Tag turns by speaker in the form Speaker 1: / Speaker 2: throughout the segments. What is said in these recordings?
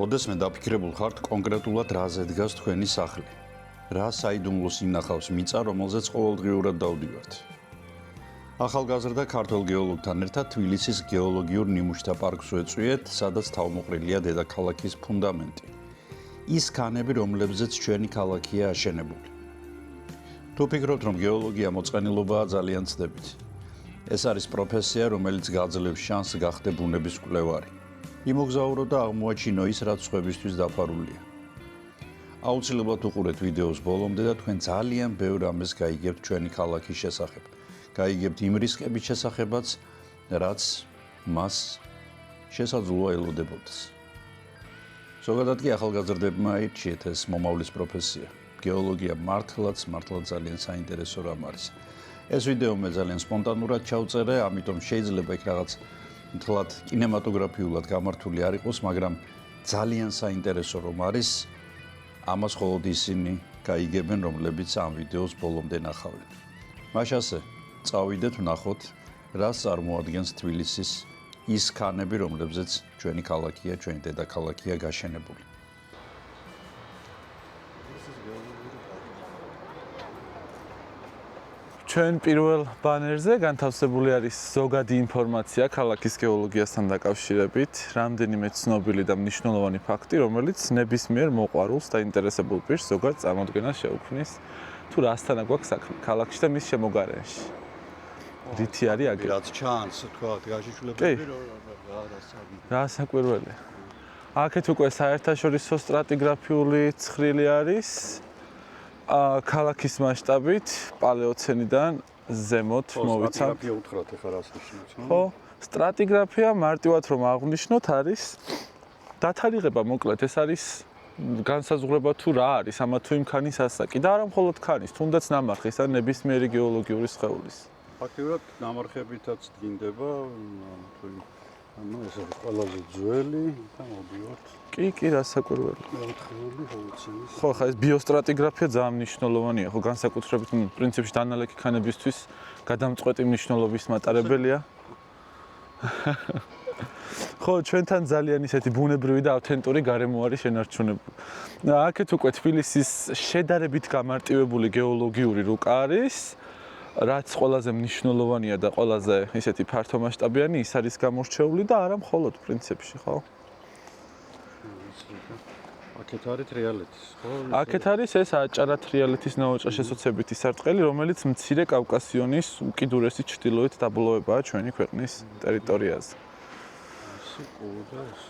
Speaker 1: ოდესმე დაფიქრებულ ხართ კონკრეტულად რაზე დგას თქვენი სახლი. რა საიდუმლოს ინახავს მიწა, რომელზეც ყოველდღიურად დავდივართ. ახალგაზრდა ქართველ გეოლოგთან ერთად თბილისის გეოლოგიურ ნიმუშთა პარკს ვეწვიეთ, სადაც თავმოყრილია დედაქალაქის ფუნდამენტი. ის ქანები, რომლებზეც ჩვენი ქალაქია აშენებული. თუ ფიქრობთ, რომ გეოლოგია მოწყენილობაა, ძალიან ცდებით. ეს არის პროფესია, რომელიც გაძლევს შანსს გახდე ბუნების მკვლევარი. იმოგზაურო და აღმოაჩინო ის, რაც სხვებისთვის დაფარულია. აუცილებლად უყურეთ ვიდეოს ბოლომდე და თქვენ ძალიან ბევრ რამეს გაიგებთ ჩვენი ქალაქის შესახებ. გაიგებთ იმ რისკების შესახებაც, რაც მას შესაძლოა ელოდებოდეს. ზოგადად კი ახალგაზრდებმა აირჩიეთ ეს მომავლის პროფესია. გეოლოგია მართლაც ძალიან საინტერესო რამ არის. ეს ვიდეო მე ძალიან სპონტანურად ჩავწერე, ამიტომ შეიძლება იქ რაღაც მთლად კინემატოგრაფიულად გამართული არ იყოს, მაგრამ ძალიან საინტერესო რომ არის, ამას მხოლოდ ისინი გაიგებენ, რომლებიც ამ ვიდეოს ბოლომდე ნახავენ. მაშასე, წავიდეთ ვნახოთ, რას წარმოადგენს თბილისის ის ქანები, რომლებზეც ჩვენი ქალაქია, ჩვენი დედაქალაქია გაშენებული.
Speaker 2: ჩვენ პირველ ბანერზე განთავსებული არის ზოგადი ინფორმაცია ქალაქის გეოლოგიასთან დაკავშირებით, რამდენიმე ცნობილი და მნიშვნელოვანი ფაქტი, რომელიც ნებისმიერ მოყვარულს და ინტერესებულ პირს ზოგად წარმოდგენას შეუქმნის, თუ რასთან აქვს საქმე ქალაქში და მის შემოგარენში. რითი არის აგრე?
Speaker 1: რაც ჩანს, თქვა, გაშიშულებები
Speaker 2: რა საკვირველია. აქეთ უკვე საერთაშორისო სტრატიგრაფიული ცხრილი არის. ქალაქის მასშტაბით პალეოცენიდან ზემოთ მოვიცავთ.
Speaker 1: სტრატიგრაფია უთხრათ ახლა რას ნიშნავს?
Speaker 2: ხო, სტრატიგრაფია მარტივად რომ აღვნიშნოთ არის დათარიღება, მოკლედ ეს არის განსაზღვრება თუ რა არის ამა თუ იმ ქანის ასაკი და არა მხოლოდ ქანის, თუნდაც ნამარხის ან ნებისმიერი გეოლოგიური სხეულის.
Speaker 1: ფაქტიურად ნამარხებითაც დგინდება, ანუ ეს არის ყველაზე ძველი და მოდივართ.
Speaker 2: კი, რა საკვირველია.
Speaker 1: მეოთხეული ჰოლოცენის.
Speaker 2: ხო, ხა ეს ბიოსტრატიგრაფია ძალიან მნიშვნელოვანია, ხო, განსაკუთრებით პრინციპში დანალექი ქანებისთვის გადამწყვეტი მნიშვნელობის მატარებელია. ხო, ჩვენთან ძალიან ისეთი ბუნებრივი და ავთენტური გარემო არის შენარჩუნებული. აქეთ უკვე თბილისის შედარებით გამარტივებული გეოლოგიური რუკა არის. რაც ყველაზე მნიშვნელოვანია და ყველაზე ისეთი ფართომასშტაბიანი ის არის გამორჩეული და არა მხოლოდ პრინციპში, ხო?
Speaker 1: აქეთ არის თრიალეთის, ხო?
Speaker 2: აქეთ არის ეს აჭარა თრიალეთის ნაოჭა-შესოცებითი სარტყელი, რომელიც მცირე კავკასიონის უკიდურესი ჩრდილოეთ დაბოლოებაა ჩვენი ქვეყნის ტერიტორიაზე.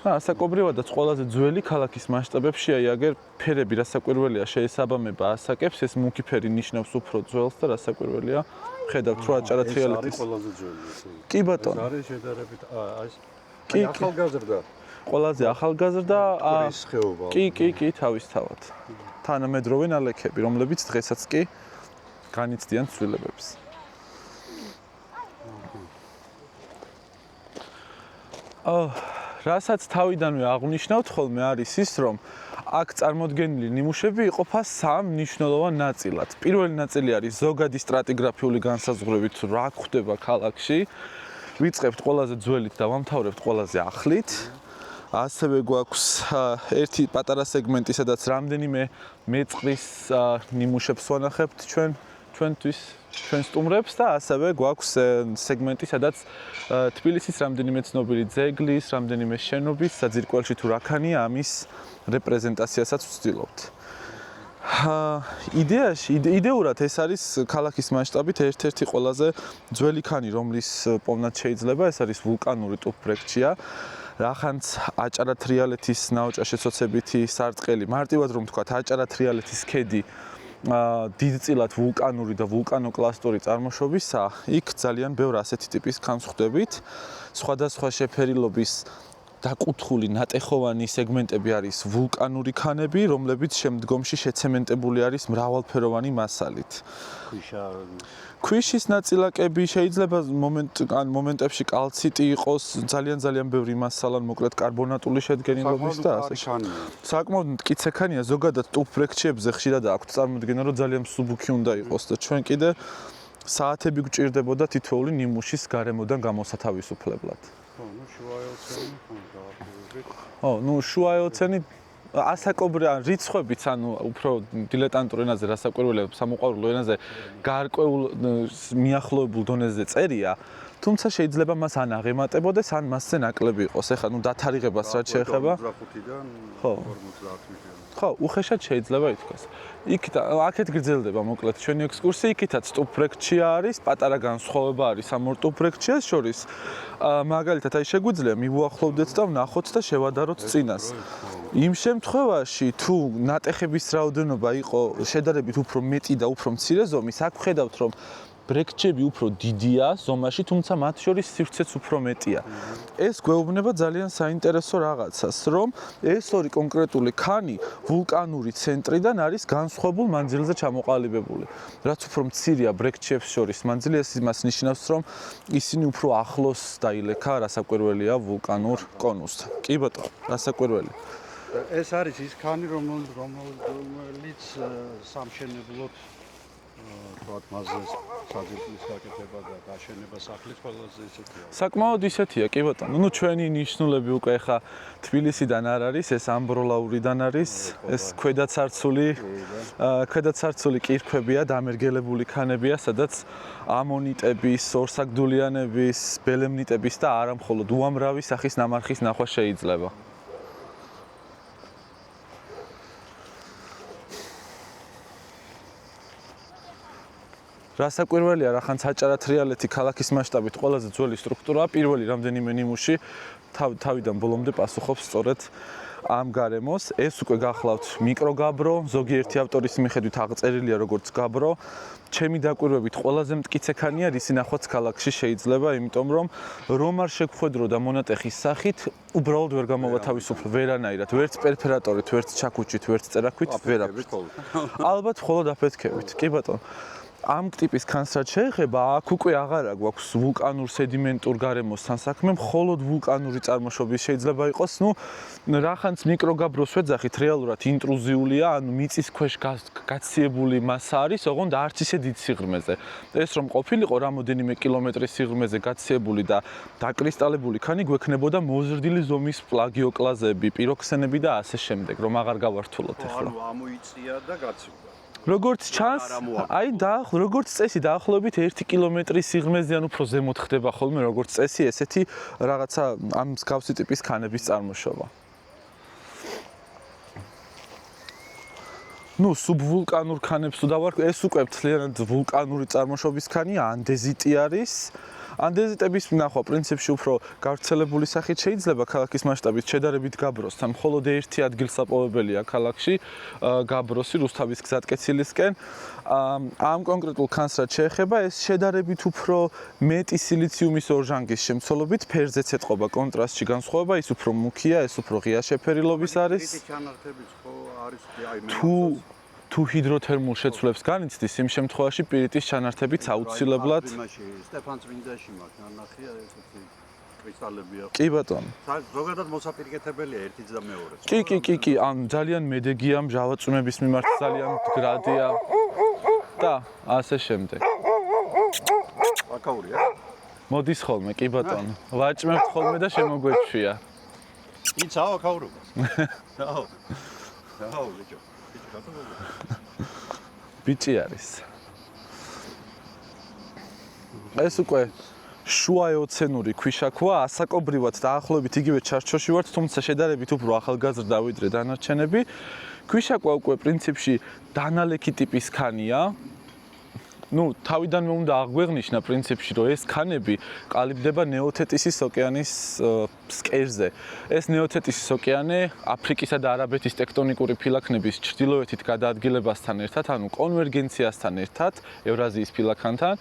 Speaker 2: ასაკობრივადაც ყველაზე ძველი ქალაქის მასშტაბებში აიგერ ფერები, რასაკვირველია, შეესაბამება ასაკებს, ეს მუქი ფერი ნიშნავს უფრო ძველს და რასაკვირველია, ხედავთ რო აჭარა თრიალეთის.
Speaker 1: ეს არის ყველაზე ძველი.
Speaker 2: კი ბატონო.
Speaker 1: ეს არის შედარებით აი ახალგაზრდა.
Speaker 2: ყველაზე ახალგაზრდა
Speaker 1: ეს ხეობა.
Speaker 2: კი, თავისთავად. თანამედროვე ნალექები, რომლებიც დღესაც კი განიცდიან ცვლილებებს. რასაც თავიდანვე აღვნიშნავთ ხოლმე არის ის, რომ აქ წარმოდგენილი ნიმუშები იყოფა სამ მნიშვნელოვან ნაწილად. პირველი ნაწილი არის ზოგადი სტრატიგრაფიული განსაზღვრებით, რა გვხდება ქალაქში. ვიწყებთ ყველაზე ძველით და ვამთავრებთ ყველაზე ახლით. ასევე გვაქვს ერთი პატარა სეგმენტი, სადაც რამდენიმე მეწყრის ნიმუშებს ვანახებთ ჩვენთვის, ჩვენ სტუმრებს და ასევე გვაქვს სეგმენტი, სადაც თბილისის რამდენიმე ცნობილი ძეგლის, რამდენიმე შენობის საძირკველში თუ რა ქანია, ამის რეპრეზენტაციასაც ვცდილობთ. იდეურად ეს არის ქალაქის მასშტაბით ერთ-ერთი ყველაზე ძველი ქანი, რომლის პოვნაც შეიძლება, ეს არის ვულკანური ტუფბრექჩია. რახანც აჭარა თრიალეთის ნაოჭა-შესოცებითი სარტყელი, მარტივად რომ ვთქვათ, აჭარა თრიალეთის ქედი დიდწილად ვულკანური და ვულკანოკლასტური წარმოშობისა, იქ ძალიან ბევრ ასეთი ტიპის ქანს ხვდებით. სხვადასხვა შეფერილობის დაკუთხული ნატეხოვანი სეგმენტები არის ვულკანური ქანები, რომლებიც შემდგომში შეცემენტებული არის მრავალფეროვანი მასალით. ქვიშის ნაწილაკები შეიძლება მომენტებში კალციტი იყოს, ძალიან ბევრი მასალა, მოკლედ კარბონატული შედგენილობის და ასე. საკმაოდ მტკიცე ქანია, ზოგადად ტუფბრექჩიებზე ხშირად აქვთ წარმოდგენა, რომ ძალიან მსუბუქი უნდა იყოს და ჩვენ კიდე საათები გვჭირდებოდა თითოეული ნიმუშის გარემოდან გამოსათავისუფლებლად.
Speaker 1: ნუ შუა ელცენი,
Speaker 2: ხო, ნუ შუა ეოცენი ასაკობრივი ან რიცხვებიც, ანუ უფრო დილეტანტურ ენაზე, რასაკვირველია, სამოყვარულო ენაზე გარკვეულ მიახლოებულ დონეზე წერია, თუმცა შეიძლება მას ან აღემატებოდეს, ან მასზე ნაკლები იყოს. ეხლა ნუ დათარიღებას რაც შეეხება,
Speaker 1: 55-დან
Speaker 2: ხო.
Speaker 1: 50 მილიონი.
Speaker 2: ხო, უხეშად შეიძლება ითქვას. იქით აქეთ გრძელდება მოკლედ ჩვენი ექსკურსია, იქითაც სტუპბრექტში არის, პატარა განსხვავება არის ამ ორ სტუპბრექტშიას შორის. მაგალითად, აი შეგვიძლია მივუახლოვდეთ და ვნახოთ და შევადაროთ წინას. იმ შემთხვევაში, თუ ნატეხების რაოდენობა იყო შედარებით უფრო მეტი და უფრო მცირე ზომის, აქ ვხედავთ, რომ ბრექჩები უფრო დიდია ზომაში, თუმცა მათ შორის სივრცეც უფრო მეტია. ეს გვეუბნება ძალიან საინტერესო რაღაცას, რომ ეს ორი კონკრეტული ქანი ვულკანური ცენტრიდან არის განსხვავებულ მანძილზე ჩამოყალიბებული. რაც უფრო მცირეა ბრექჩებს შორის მანძილი, ეს იმას ნიშნავს, რომ ისინი უფრო ახლოს დაილექა რასაკვირველია ვულკანურ კონუსთან. კი ბატონო, რასაკვირველი.
Speaker 1: ეს არის ის ქანი, რომელიც სამშენებლოდ თქვათ მასზე საძირკვლის გაკეთება და გაშენება სახლის ყველაზე ისეთია.
Speaker 2: საკმაოდ ისეთია, კი ბატონო. ნუ ჩვენი ნიშნულები უკვე ხა თბილისიდან არ არის, ეს ამბროლაურიდან არის, ეს ქვედაცარცული კირქვებია, დამერგელებული ქანებია, სადაც ამონიტების, ორსაგდულიანების, ბელემნიტების და არა მხოლოდ უამრავი სახის ნამარხის ნახვა შეიძლება. რასაკვირველია, რახან საჭარა თრიალეთი ქალაქის მასშტაბით ყველაზე ძველი სტრუქტურაა, პირველი რამდენიმე ნიმუში თავიდან ბოლომდე პასუხობს სწორედ ამ გარემოს. ეს უკვე გახლავთ მიკროგაბრო, ზოგიერთი ავტორის მიხედვით აღწერილია როგორც გაბრო. ჩემი დაკვირვებით ყველაზე მტკიცე ქანია, რისი ნახვაც ქალაქში შეიძლება, იმიტომ რომ არ შეგხვედრო და მონატეხის სახით უბრალოდ ვერ გამოვა თავისუფლ ვერანაირად, ვერც პერფერატორით, ვერც ჩაქუჩით, ვერც წერაქვით, ვერაფრით. ალბათ მხოლოდ აფეთქებით. კი ბატონო. ამ ტიპის ქანს რაც შეეხება, აქ უკვე აღარ აქვს ვულკანურ სედიმენტურ გარემოსთან საქმე, მხოლოდ ვულკანური წარმოშობის შეიძლება იყოს, რახანც მიკროგაბროს ვეძახით, რეალურად ინტრუზიულია, ანუ მიწის ქვეშ გაციებული მასა არის, ოღონდ არც ისე დიდ სიღრმეზე. ეს რომ ყოფილიყო რამოდენიმე კილომეტრის სიღრმეზე გაციებული და დაკრისტალებული ქანი გვექნებოდა მოზრდილი ზომის პლაგიოკლაზები, პიროქსენები და ასე შემდეგ, რომ აღარ გავართულოთ ახლა.
Speaker 1: ანუ ამოიწია და გაცივდა.
Speaker 2: როგორც ჩანს, აი როგორც წესი დაახლოებით 1 კილომეტრის სიღრმეზე ან უფრო ზემოთ ხდება ხოლმე როგორც წესი ესეთი რაღაცა ამ მსგავსი ტიპის ქანების წარმოშობა. სუბვულკანურ ქანებს თუ დავარქვი, ეს უკვე მთლიანად ვულკანური წარმოშობის ქანია, ანდეზიტი არის. ანდეზიტების ნახვა პრინციპში უფრო გავრცელებული სახით შეიძლება ქალაქის მასშტაბით შედარებით გაბროსთან. მხოლოდ ერთი ადგილსაპოვებელია ქალაქში გაბროსი რუსთავის გზატკეცილისკენ. ამ კონკრეტულ ქანს რაც შეეხება, ეს შედარებით უფრო მეტი სილიციუმის ორჟანგის შემცველობით ფერზეც ეთყობა კონტრასტში განსხვავება, ის უფრო მუქია, ეს უფრო ღია შეფერილობის არის. თუ ჰიდროთერმულ შეცვლებს განიცდის, იმ შემთხვევაში პირიტის ჩანართებიც აუცილებლად
Speaker 1: სტეფანწმინდაში მაქვს ნანახია ესეთი კრისტალებია.
Speaker 2: კი ბატონო.
Speaker 1: ზოგადად მოსაპირკეთებელია ერთიც და მეორეც.
Speaker 2: კი, ან ძალიან მედეგია, მჟავაწვიმების მიმართ ძალიან მდგრადია და ასე შემდეგ.
Speaker 1: აკაურია?
Speaker 2: მოდის ხოლმე, კი ბატონო. ვაჭმევთ ხოლმე და შემოგვეჩვია.
Speaker 1: იცაო აკაურობას. აუ, ბიჭო.
Speaker 2: ბიჭი არის. ეს უკვე შუა ეოცენური ქვიშაქვა, ასაკობრივად დაახლოებით იგივე ჩარჩოში ვართ, თუმცა შედარებით უფრო ახალგაზრდა ვიდრე დანარჩენები. ქვიშაქვა უკვე პრინციპში დანალექი ტიპის ქანია. თავიდანვე უნდა აღვეღნიშნა პრინციპში, რომ ეს ქანები ყალიბდება ნეოთეტისის ოკეანის ფსკერზე. ეს ნეოთეტისის ოკეანე აფრიკისა და არაბეთის ტექტონიკური ფილაქნების ჩრდილოეთით გადაადგილებასთან ერთად, ანუ კონვერგენციასთან ერთად, ევრაზიის ფილაქანთან,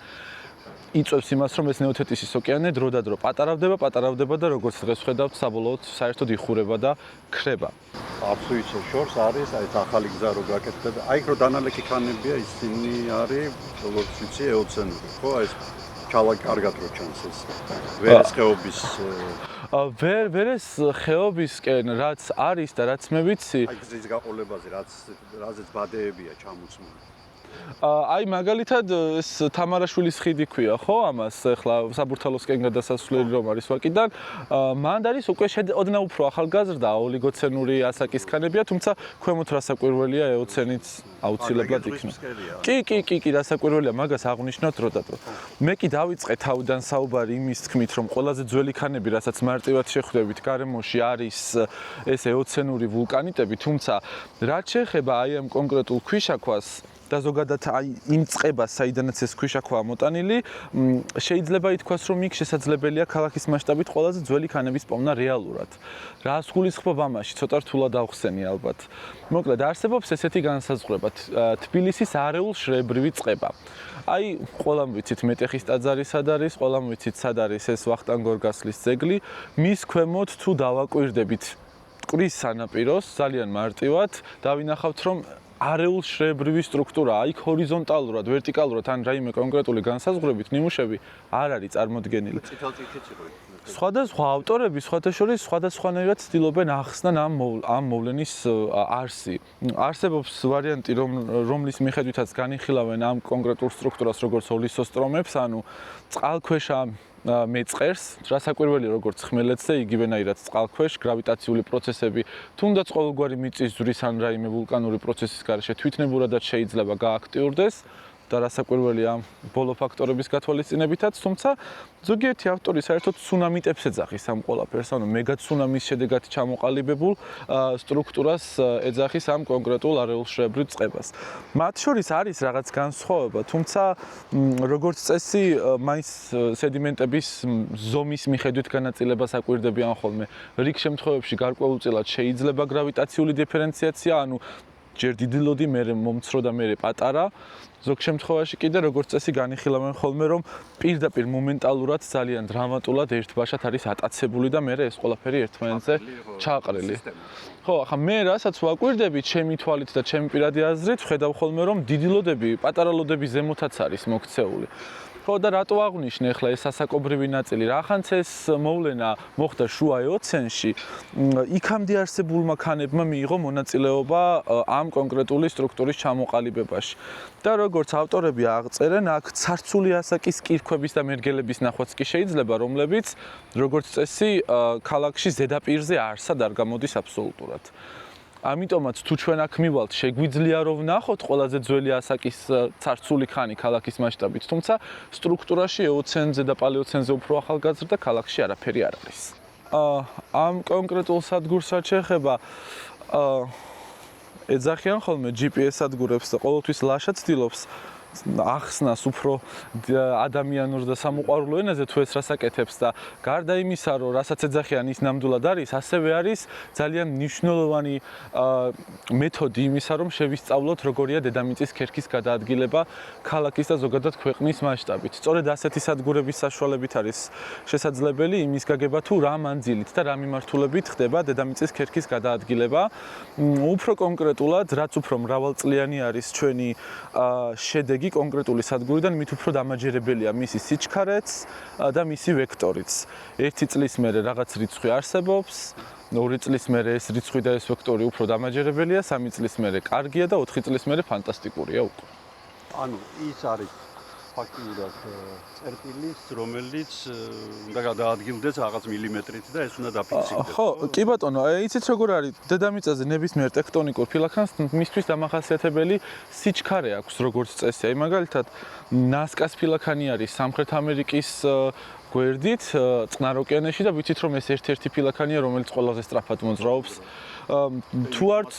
Speaker 2: იწვევს იმას, რომ ეს ნეოთეტისის ოკეანე დროდადრო პატარავდება და როგორც დღეს ვხედავთ, საბოლოოდ საერთოდ იხურება და ქრება.
Speaker 1: აბსოლუტურ შორს არის, აი ახალი გზა რო გაკეთდება. აი რო დანალექი ქანებია, ისინი არის, როგორც ვიცი, ეოცენური, ხო? აი ეს ჩალა კარგად რო ჩანს ეს. ვერეს ხეობის
Speaker 2: ვერეს ხეობისკენ რაც არის და რაც მე ვიცი,
Speaker 1: აი გზის გაყოლებაზე, რაზეც ბადეებია ჩამოწმული.
Speaker 2: აი მაგალითად ეს თამარაშვილის ხიდი ქვია, ხო, ამას ახლა საბურთალოსკენ გადასასვლელი რომ არის ვაკიდან, მანდ არის უკვე ოდნავ უფრო ახალგაზრდა ოლიგოცენური ასაკის ქანებია, თუმცა ქვემოთ რასაკვირველია ეოცენიც აუცილებლად იქნება. კი, რასაკვირველია, მაგას აღვნიშნოთ როდადრო. მე კი დავიწყე თავიდან საუბარი იმის თქმით, რომ ყველაზე ძველი ქანები, რასაც მარტივად შეხვდებით გარემოში არის ეს ეოცენური ვულკანიტები, თუმცა რაც შეეხება აი ამ კონკრეტულ ქვიშაქვას და ზოგადად აი იმ წყებას, საიდანაც ეს ქვიშაქვაა მოტანილი, შეიძლება ითქვას, რომ იქ შესაძლებელია ქალაქის მასშტაბით ყველაზე ძველი ქანების პოვნა რეალურად. რას გულისხმობ ამაში? ცოტა რთულად ავხსენი ალბათ. მოკლედ, არსებობს ესეთი განსაზღვრება: თბილისის არეულ შრეებრივი წყება. აი, ყველამ ვიცით მეტეხის ტაძარი სად არის, ყველამ ვიცით სად არის ეს ვახტანგ გორგასლის ძეგლი. მის ქვემოთ თუ დავაკვირდებით მტკვრის სანაპიროს, ძალიან მარტივად დავინახავთ, რომ არეულ შრეებრივი სტრუქტურაა, იქ ჰორიზონტალურად, ვერტიკალურად ან რაიმე კონკრეტული განსაზღვრებით ნიმუშები არ არის წარმოდგენილი. სხვადასხვა ავტორები სხვადასხვა სხვადასხვანაირად ცდილობენ ახსნან ამ მოვლენის არსი. არსებობს ვარიანტი, რომლის მიხედვითაც განიხილავენ ამ კონკრეტულ სტრუქტურას როგორც ოლისოსტრომებს, ანუ წყალქვეშა მეწყერს, რასაკვირველია როგორც ხმელეთზე, იგივენაირად წყალქვეშ გრავიტაციული პროცესები, თუნდაც ყოველგვარი მიწის ძვრის ან რაიმე ვულკანური პროცესის გარეშე თვითნებურადაც შეიძლება გააქტიურდეს და რასაკვირველია ბოლო ფაქტორების გათვალისწინებითაც, თუმცა ზოგიერთი ავტორი საერთოდ ცუნამიტებს ეძახის ამ ყველაფერს, ანუ მეგაცუნამის შედეგად ჩამოყალიბებულ სტრუქტურას ეძახის ამ კონკრეტულ არეულ შრეებრივ წყებას. მათ შორის არის რაღაც განსხვავება, თუმცა როგორც წესი, მაინც სედიმენტების ზომის მიხედვით განაწილებას აკვირდებიან ხოლმე. რიგ შემთხვევებში გარკვეულწილად შეიძლება გრავიტაციული დიფერენციაცია, ანუ ჯერ დიდი ლოდი, მერე მომცრო და მერე პატარა. ზოგ შემთხვევაში კიდე როგორც წესი განიხილავენ ხოლმე, რომ პირდაპირ მომენტალურად ძალიან დრამატულად ერთბაშად არის ატაცებული და მერე ეს ყველაფერი ერთმანეთზე ჩააყრილი. ხო, ახლა მე რასაც ვაკვირდები ჩემი თვალით და ჩემი პირადი აზრით, ვხედავ ხოლმე, რომ დიდი ლოდები, პატარა ლოდები ზემოთაც არის მოქცეული. ხო და რატო აღვნიშნე ახლა ეს ასაკობრივი ნაწილი? რახანც ეს მოვლენა მოხდა შუა ეოცენში, იქამდე არსებულმა ქანებმა მიიღო მონაწილეობა ამ კონკრეტული სტრუქტურის ჩამოყალიბებაში. და როგორც ავტორები აღწერენ, აქ ცარცული ასაკის კირქვების და მერგელების ნახვაც კი შეიძლება, რომლებიც როგორც წესი ქალაქში ზედაპირზე არსად არ გამოდის აბსოლუტურად. ამიტომაც თუ ჩვენ აქ მივალთ, შეგვიძლია რომ ვნახოთ ყველაზე ძველი ასაკის ცარცული ქანი ქალაქის მასშტაბით, თუმცა სტრუქტურაში ეოცენზე და პალეოცენზე უფრო ახალგაზრდა ქალაქში არაფერი არ არის. ამ კონკრეტულ სადგურს რაც შეეხება, ეძახიან ხოლმე GPS სადგურებს და ყოველთვის ლაშა ცდილობს ახსნას უფრო ადამიანურ და სამოყვარულო ენაზე თუ ეს რას აკეთებს და გარდა იმისა, რომ რასაც ეძახიან ის ნამდვილად არის, ასევე არის ძალიან მნიშვნელოვანი მეთოდი იმისა, რომ შევისწავლოთ როგორია დედამიწის ქერქის გადაადგილება ქალაქის და ზოგადად ქვეყნის მასშტაბით. სწორედ ასეთი სადგურების საშუალებით არის შესაძლებელი იმის გაგება თუ რა მანძილით და რა მიმართულებით ხდება დედამიწის ქერქის გადაადგილება. უფრო კონკრეტულად, რაც უფრო მრავალწლიანი არის ჩვენი შედეგი კონკრეტული სადგურიდან, მით უფრო დამაჯერებელია მისი სიჩქარეც და მისი ვექტორიც. 1 წლის მერე რაღაც რიცხვი არსებობს, 2 წლის მერე ეს რიცხვი და ეს ვექტორი უფრო დამაჯერებელია, 3 წლის მერე კარგია და 4 წლის მერე ფანტასტიკურია უკვე.
Speaker 3: ანუ ის არის ფაქტიურად წერტილის, რომელიც უნდა გადაადგილდეს რაღაც მილიმეტრით და ეს უნდა დაფიქსირდეს.
Speaker 2: ხო, კი ბატონო, იცით როგორ არის? დედამიწაზე ნებისმიერ ტექტონიკურ ფილაქანს მისთვის დამახასიათებელი სიჩქარე აქვს როგორც წესი. აი მაგალითად, ნასკას ფილაქანი არის სამხრეთ ამერიკის გვერდით, წყნარ ოკეანეში და ვიცით რომ ეს ერთ-ერთი ფილაქანია, რომელიც ყველაზე სწრაფად მოძრაობს. თუ არც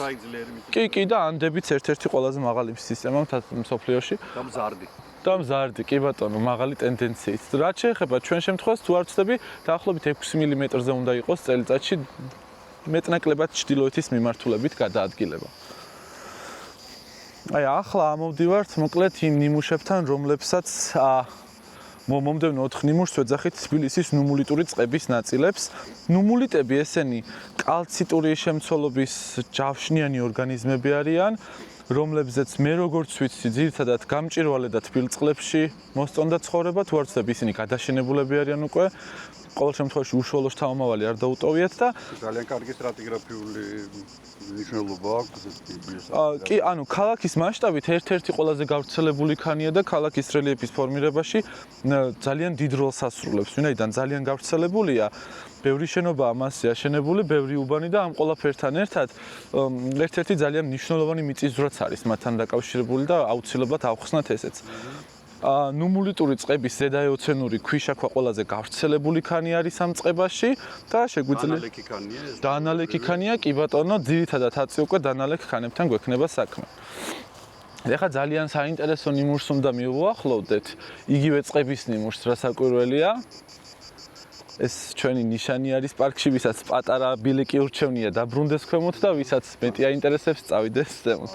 Speaker 2: კი და ანდებიც ერთ-ერთი ყველაზე მაღალი სისტემა მსოფლიოში. და მზარდი, კი ბატონო, მაღალი ტენდენციით. რაც შეეხება ჩვენ შემთხვევას, თუ არ ვცდები, დაახლოებით 6 მილიმეტრზე უნდა იყოს წელიწადში მეტნაკლებად ჩრდილოეთის მიმართულებით გადაადგილება. აი, ახლა ამოვდივართ მოკლედ იმ ნიმუშებთან, რომლებსაც მომდევნო 4 ნიმუშს ვეძახით თბილისის ნუმულიტური წყების ნაწილებს. ნუმულიტები ესენი კალციტური შემცველობის ჯავშნიანი ორგანიზმები არიან, რომლებზეც მე როგორც ვიცი, ძირითადად გამჭვირვალე და თბილ წყლებში მოსწონდა ცხოვრება, თუ არ ვცდები, ისინი გადაშენებულები არიან უკვე. ყოველ შემთხვევაში უშუალო შთამომავალი არ დაუტოვიათ და
Speaker 3: ძალიან კარგი სტრატიგრაფიული მნიშვნელობა აქვს ეს.
Speaker 2: კი, ანუ ქალაქის მასშტაბით ერთ-ერთი ყველაზე გავრცელებული ქანია და ქალაქის რელიეფის ფორმირებაში ძალიან დიდ როლს ასრულებს, ვინაიდან ძალიან გავრცელებულია. ბევრი შენობაა მასზე აშენებული, ბევრი უბანი და ამ ყველაფერთან ერთად ერთ-ერთი ძალიან მნიშვნელოვანი მიწისძვრაც არის მათთან დაკავშირებული და აუცილებლად ავხსნათ ესეც. ნუმულიტური წყების ზედაეოცენური ქვიშაქვა ყველაზე გავრცელებული ქანი არის ამ წყებაში და შეგვიძლია
Speaker 3: დანალექი ქანია ეს.
Speaker 2: დანალექი ქანია, კი ბატონო, ძირითადად აწი უკვე დანალექ ქანებთან გვექნება საქმე. ეხლა ძალიან საინტერესო ნიმუშს უნდა მივუახლოვდეთ, იგივე წყების ნიმუშს, რასაკვირველია. ეს ჩვენი ნიშანი არის პარკში, ვისაც პატარა ბილიკი ურჩევნია დაბრუნდეს ქვემოთ და ვისაც მეტი აინტერესებს, წავიდეს ზემოთ.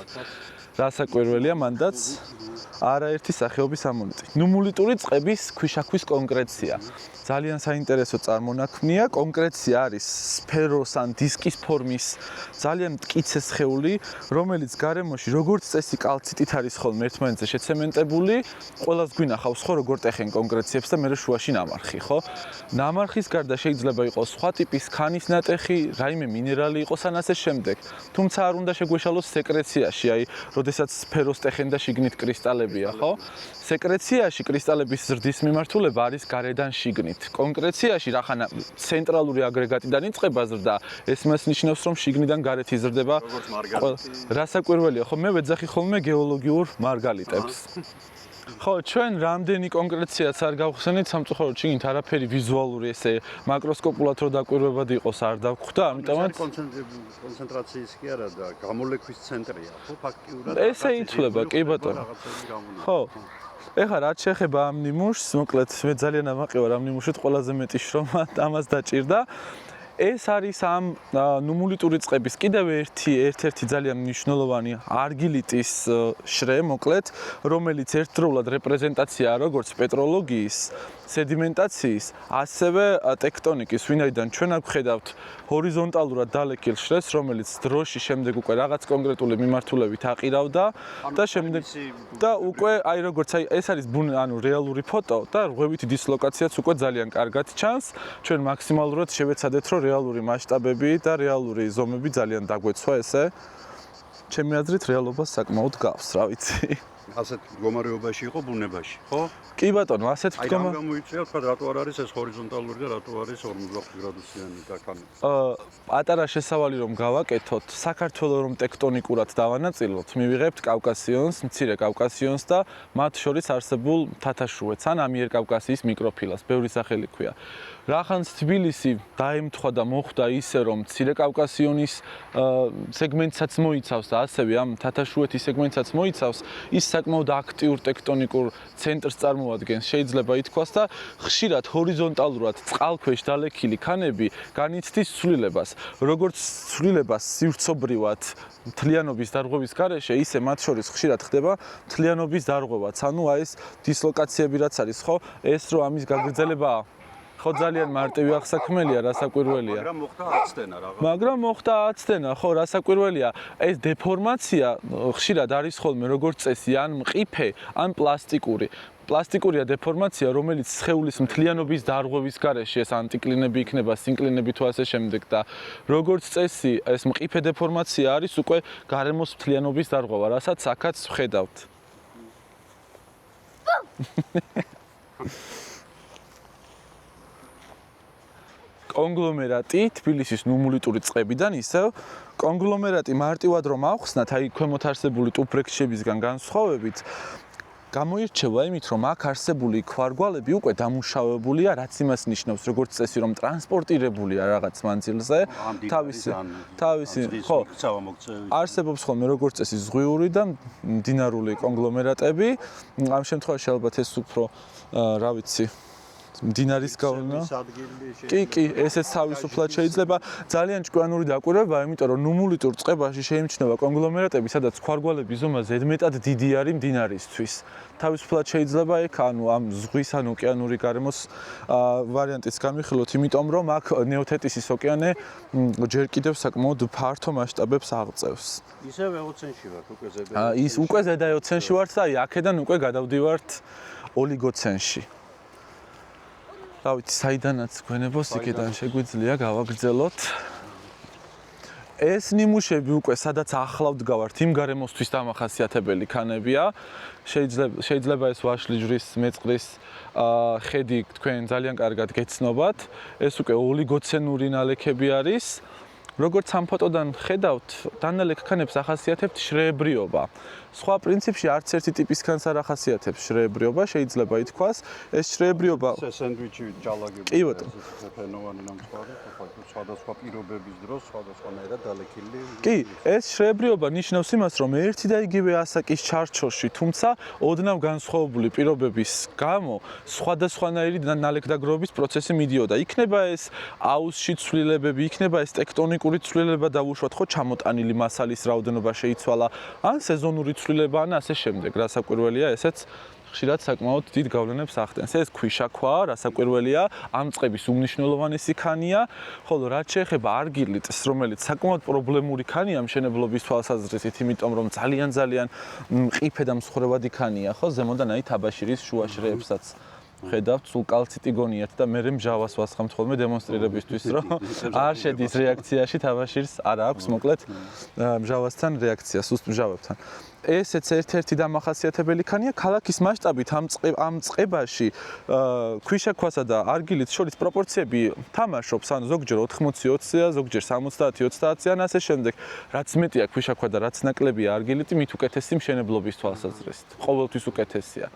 Speaker 2: რასაკვირველია მანდაც არაერთი სახეობის ამონიტი. ნუმულიტური წყების ქვიშაქვის კონკრეცია. ძალიან საინტერესო წარმონაქმნია, კონკრეცია არის სფეროს ან დისკის ფორმის ძალიან მტკიცე სხეული, რომელიც გარემოში როგორც წესი კალციტით არის ხოლმე ერთმანეთზე შეცემენტებული, ყველას გვინახავს ხო როგორ ტეხენ კონკრეციებს და მერე შუაში ნამარხი, ხო? ნამარხის გარდა შეიძლება იყოს სხვა ტიპის ქანის ნატეხი, რაიმე მინერალი იყოს ან ასე შემდეგ. თუმცა არ უნდა შეგვეშალოს სეკრეციაში, აი, როდესაც სფეროს ტეხენ და შიგნით კრისტალებია, ხო? სეკრეციაში კრისტალების ზრდის მიმართულება არის გარედან შიგნით. კონკრეციაში რახანა ცენტრალური აგრეგატიდან იწყება ზრდა, ეს მას ნიშნავს, რომ შიგნიდან გარეთ იზრდება.
Speaker 3: როგორც მარგალიტი.
Speaker 2: რასაკვირველია, ხო მე ვეძახი ხოლმე გეოლოგიურ მარგალიტებს. ხო, ჩვენ რამდენი კონკრეციაც არ გავხსენით, სამწუხაროდ შიგნით არაფერი ვიზუალური ესე მაკროსკოპულად რო დაკვირვებად იყოს არ დავხვდა, ამიტომაც
Speaker 3: კონცენტრაციის კი არა და გამოლეკვის ცენტრია, ხო, ფაქტიურად.
Speaker 2: ესე ითვლება, კი ბატონო. ხო. ეხლა რაც შეეხება ამ ნიმუშს, მოკლედ მე ძალიან ამაყივარ ამ ნიმუშით, ყველაზე მეტი შრომა ამას დაჭირდა. ეს არის ამ ნუმულიტური წყების კიდევ ერთ-ერთი ძალიან მნიშვნელოვანი არგილიტის შრე, მოკლედ, რომელიც ერთდროულად რეპრეზენტაციაა როგორც პეტროლოგიის, სედიმენტაციის, ასევე ტექტონიკის, ვინაიდან ჩვენ აქ ვხედავთ ჰორიზონტალურად დალექილ შრეს, რომელიც დროში შემდეგ უკვე რაღაც კონკრეტული მიმართულებით აყირავდა და შემდეგ და უკვე აი როგორც აი ეს არის ანუ რეალური ფოტო და რღვევითი დისლოკაციაც უკვე ძალიან კარგად ჩანს. ჩვენ მაქსიმალურად შევეცადეთ, რომ რეალური მასშტაბები და რეალური ზომები ძალიან დაგვეცვა ესე. ჩემი აზრით რეალობას საკმაოდ გავს, რა ვიცი.
Speaker 3: ასეთ მდგომარეობაში იყო ბუნებაში, ხო?
Speaker 2: კი ბატონო, ასეთ
Speaker 3: აი რამ გამოიწვია, თქვა რატო არ არის ეს ჰორიზონტალური და რატო არის 45 გრადუსიანი დაქანი?
Speaker 2: პატარა შესავალი რომ გავაკეთოთ, საქართველოს რომ ტექტონიკურად დავანაწილოთ, მივიღებთ კავკასიონს, მცირე კავკასიონს და მათ შორის არსებულ მთათაშუეთს ან ამიერკავკასიის მიკროფილას, ბევრი სახელი ქვია. რახანს თბილისი დაემთხვა და მოხვდა ისე რომ მცირე კავკასიონის სეგმენტსაც მოიცავს და ასევე ამ მთათაშუეთის სეგმენტსაც მოიცავს, ის საკმაოდ აქტიურ ტექტონიკურ ცენტრს წარმოადგენს, შეიძლება ითქვას და ხშირად ჰორიზონტალურად წყალქვეშ დალექილი ქანები განიცდის ცვლილებას. როგორც ცვლილებას სივრცობრივად მთლიანობის დარღვევის გარეშე, ისე მათ შორის ხშირად ხდება მთლიანობის დარღვევაც. ანუ აი ეს დისლოკაციები რაც არის, ხო, ეს რო ამის გაგრძელებაა ხო ძალიან მარტივი აღსაქმელია, რასაკვირველია.
Speaker 3: მაგრამ მოხდა აცდენა რაღაც.
Speaker 2: მაგრამ მოხდა აცდენა, ხო, რასაკვირველია. ეს დეფორმაცია ხშირად არის ხოლმე როგორც წესი, ან მყიფე, ან პლასტიკური. პლასტიკურია დეფორმაცია, რომელიც სხეულის მთლიანობის დარღვევის გარეშე ეს ანტიკლინები იქნება, სინკლინები თუ ასე შემდეგ და როგორც წესი, ეს მყიფე დეფორმაცია არის უკვე გარემოს მთლიანობის დარღვევა, რასაც აქაც ვხედავთ. კონგლომერატი თბილისის ნუმულიტური წყებიდან ისევ კონგლომერატი მარტივად რომ ავხსნათ, აი ქვემოთ არსებული ტუფრექშებისგან განსხვავებით, გამოირჩევა იმით, რომ აქ არსებული ქვარგვალები უკვე დამუშავებულია, რაც იმას ნიშნავს, როგორც წესი, რომ ტრანსპორტირებულია რაღაც მანძილზე. თავისი, ხო, არსებობს ხოლმე როგორც წესი ზღვიური და მდინარული კონგლომერატები. ამ შემთხვევაში ალბათ ეს უფრო, რა ვიცი, მდინარის გავლენა. კი, ესეც თავისუფლად შეიძლება. ძალიან ჭკვიანური დაკვირვებაა, იმიტომ რომ ნუმულიტურ წყებაში შეიმჩნევა კონგლომერატები, სადაც ქვარგვალების ზომა ზედმეტად დიდი არის მდინარისთვის. თავისუფლად შეიძლება იქ ანუ ამ ზღვის ან ოკეანური გარემოს ვარიანტის განვიხილოთ, იმიტომ რომ აქ ნეოთეტისის ოკეანე ჯერ კიდევ საკმაოდ ფართო მასშტაბებს აღწევს.
Speaker 3: ისევ ეოცენში ვართ უკვე ზედა.
Speaker 2: ის უკვე ზედა ეოცენში ვართ და აი აქედან უკვე გადავდივართ ოლიგოცენში. რა ვიცი, საიდანაც გვენებოს იქიდან შეგვიძლია გავაგრძელოთ. ეს ნიმუშები უკვე სადაც ახლავ დგავართ, იმ გარემოსთვის დამახასიათებელი ქანებია. შეიძლება ეს ვაშლი ჯვრის მეწყრის ხედი თქვენ ძალიან კარგად გეცნობათ. ეს უკვე ოლიგოცენური ნალექები არის. როგორც ამ ფოტოდან ხედავთ, დანალექ ქანებს ახასიათებთ შრეებრიობა. სხვა პრინციპში არც ერთი ტიპის ქანს არ ახასიათებს შრეებრიობა, შეიძლება ითქვას. ეს შრეებრიობა
Speaker 3: სენდვიჩი ჯალაგები.
Speaker 2: კი ბატონო.
Speaker 3: ფენოვანი ნამწვარი, სხვადასხვა პირობების დროს სხვადასხვანაირად დალექილი.
Speaker 2: კი, ეს შრეებრიობა ნიშნავს იმას, რომ ერთი და იგივე ასაკის ჩარჩოში, თუმცა ოდნავ განსხვავებული პირობების გამო სხვადასხვანაირი ნალექდაგროვების პროცესი მიდიოდა. იქნება ეს აუზში ცვლილებები, იქნება ეს ტექტონიკური ცვლილება დავუშვათ, ხო, ჩამოტანილი მასალის რაოდენობა შეიცვალა, ან სეზონური ცვლილება, ან ასე შემდეგ. რა საკვირველია, ესეც ხშირად საკმაოდ დიდ გავლენებს ახდენს. ეს ქვიშაქვაა, რა საკვირველია, ამ წყების უმნიშვნელოვანესი ქანია, ხოლო რაც შეეხება არგილიტს, რომელიც საკმაოდ პრობლემური ქანია მშენებლობის თვალსაზრისით, იმიტომ რომ ძალიან მყიფე და მსხვერპლად იქანია, ხო, ზემოდანაი თაბაშირის შუა შრეებსაც ხედავთ, სულ კალციტი გონიათ და მე მჟავას ვასხამთ ხოლმე დემონსტრირებისთვის, რომ არ შედის რეაქციაში თაბაშირს არ აქვს, მოკლედ მჟავასთან რეაქცია, სუსტ მჟავებთან. ესეც ერთ-ერთი დამახასიათებელი ქანია ქალაქის მასშტაბით ამ წყებაში ქვიშაქვასა და არგილიტს შორის პროპორციები თამაშობს, ანუ ზოგჯერ 80-20-ია, ზოგჯერ 70-30-ია, ან ასე შემდეგ. რაც მეტია ქვიშაქვა და რაც ნაკლებია არგილიტი, მით უკეთესი მშენებლობის თვალსაზრისით. ყოველთვის უკეთესია.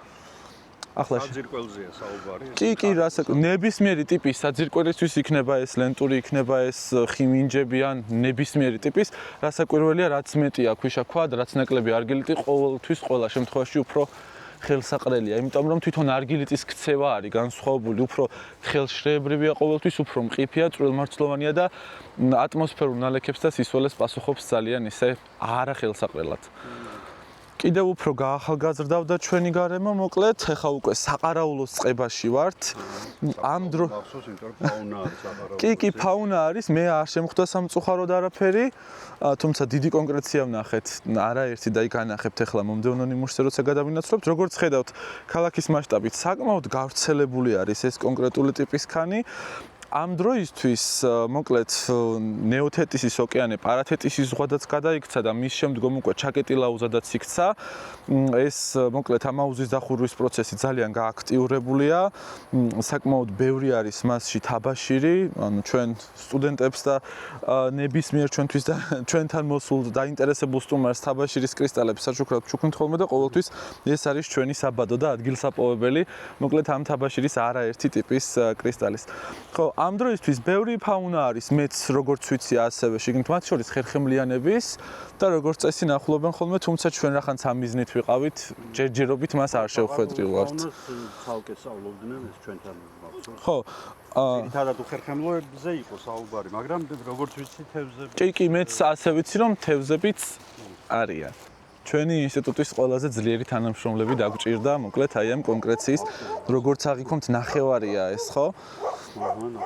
Speaker 2: ახლა
Speaker 3: საძირკველზეა საუბარი.
Speaker 2: კი, ნებისმიერი ტიპის საძირკველისთვის იქნება ეს ლენტური, იქნება ეს ხიმინჯები ან ნებისმიერი ტიპის, რასაკვირველია, რაც მეტია ქვიშაქვა და რაც ნაკლები არგილიტი, ყოველთვის ყველა შემთხვევაში უფრო ხელსაყრელია, იმიტომ რომ თვითონ არგილიტის ქცევა არის განსხვავებული, უფრო ხელშრეებრივია ყოველთვის, უფრო მყიფეა, წვრილმარცვლოვანია და ატმოსფერულ ნალექებს და სისხლს პასუხობს ძალიან ისე არახელსაყრელად. კიდევ უფრო გაახალგაზრდავდა ჩვენი გარემო, მოკლედ, ეხა უკვე საყარაულოს წყებაში ვართ. ამ დროს კი, ფაუნა არის, მე არ შემხვდა სამწუხაროდ არაფერი, თუმცა დიდი კონკრეტია ვნახეთ, არაერთი და იქ ანახებთ ეხლა მომდევნო ნიმუშზე, როცა გადავინაცვლებთ, როგორც ხედავთ, ქალაქის მასშტაბით საკმაოდ გავრცელებული არის ეს კონკრეტული ტიპის ქანი. ამ დროისთვის, მოკლედ, ნეოთეტისის ოკეანე პარათეტისის ზღვადაც გადაიქცა და მის შემდგომ უკვე ჩაკეტილაუზადაც იქცა. ეს, მოკლედ, ამ აუზის დახურვის პროცესი ძალიან გააქტიურებულია. საკმაოდ ბევრი არის მასში თაბაშირი, ანუ ჩვენ სტუდენტებს და ნებისმიერ ჩვენთვის და ჩვენთან მოსულ დაინტერესებულ სტუმარს თაბაშირის კრისტალები საჩუქრად ჩუქნით ხოლმე და ყოველთვის ეს არის ჩვენი საბადო და ადგილსაპოვებელი, მოკლედ, ამ თაბაშირის არაერთი ტიპის კრისტალის. ხო, ამ დროისთვის ბევრი ფაუნა არის, მეც როგორც ვიცი, ასევე შიგნით მათ შორის ხერხემლიანების და როგორც წესი ნახულობენ ხოლმე, თუმცა ჩვენ რახანს ამ მიზნით ვიყავით, ჯერჯერობით მას არ შევხვედრივართ.
Speaker 3: ცალკე სწავლობდნენ ეს ჩვენთან მახსოვს.
Speaker 2: ხო,
Speaker 3: ერთადად უხერხემლოებზე იყო საუბარი, მაგრამ როგორც ვიცი, თევზები.
Speaker 2: კი, მეც ასე ვიცი, რომ თევზებიც არიან. ჩვენი ინსტიტუტის ყველაზე ძლიერი თანამშრომლები დაგვჭირდა, მოკლედ, აი ამ კონკრეციის, როგორც აღიქვამთ, ნახევარია ეს, ხო?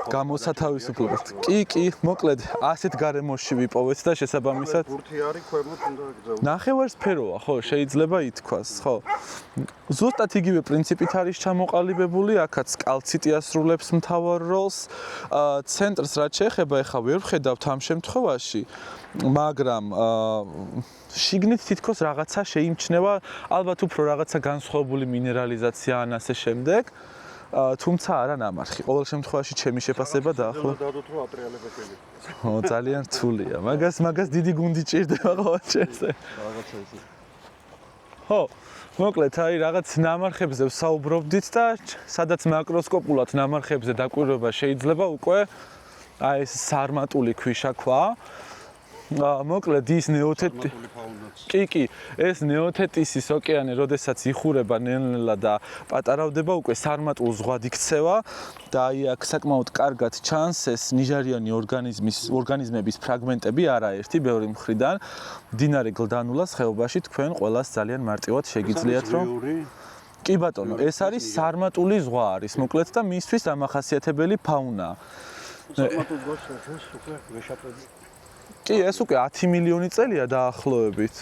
Speaker 2: გამოსათავისუფლებლად. კი, მოკლედ, ასეთ გარემოში ვიპოვეთ და შესაბამისად
Speaker 3: ბურთი არის ქვემოთ უნდა გძევნო.
Speaker 2: ნახევარსფეროა, ხო, შეიძლება ითქვას, ხო. ზუსტად იგივე პრინციპით არის ჩამოყალიბებული, აქაც კალციტი ასრულებს მთავარ როლს. ცენტრს რაც შეეხება, ეხა ვერ ვხედავთ ამ შემთხვევაში, მაგრამ შიგნით თითქოს რაღაცა შეიმჩნევა, ალბათ უფრო რაღაცა განსხვავებული მინერალიზაცია ან ასე შემდეგ. თუმცა არა ნამარხი. ყოველ შემთხვევაში ჩემი შეფასება დაახლოებით
Speaker 3: დადოთ რომ ატრიალება შეიძლება.
Speaker 2: ო, ძალიან რთულია. მაგას დიდი გუნდი ჭირდება ყოველ შემთხვევაში.
Speaker 3: რაღაცა ისე.
Speaker 2: ხო, მოკლედ, აი რაღაც ნამარხებზე ვსაუბრობდით და სადაც მაკროსკოპულად ნამარხებზე დაკვირვება შეიძლება უკვე აი ეს სარმატული ქვიშაქვა. მოკლედ ის ნეოთეტი კი, ეს ნეოთეტისის ოკეანე, როდესაც იხურება ნელ-ნელა და პატარავდება, უკვე სარმატულ ზღვად იქცევა და აი აქ საკმაოდ კარგად ჩანს ეს ნიჟარიანი ორგანიზმების ფრაგმენტები, არაერთი, ბევრი მხრიდან. მდინარე გლდანულას ხეობაში თქვენ ყველას ძალიან მარტივად შეგიძლიათ რომ კი ბატონო, ეს არის სარმატული ზღვა არის, მოკლედ და მისთვის დამახასიათებელი ფაუნაა.
Speaker 3: სარმატულ ზღვას უკვე ვეშაპები
Speaker 2: კი, ეს უკვე 10 მილიონი წელია დაახლოებით.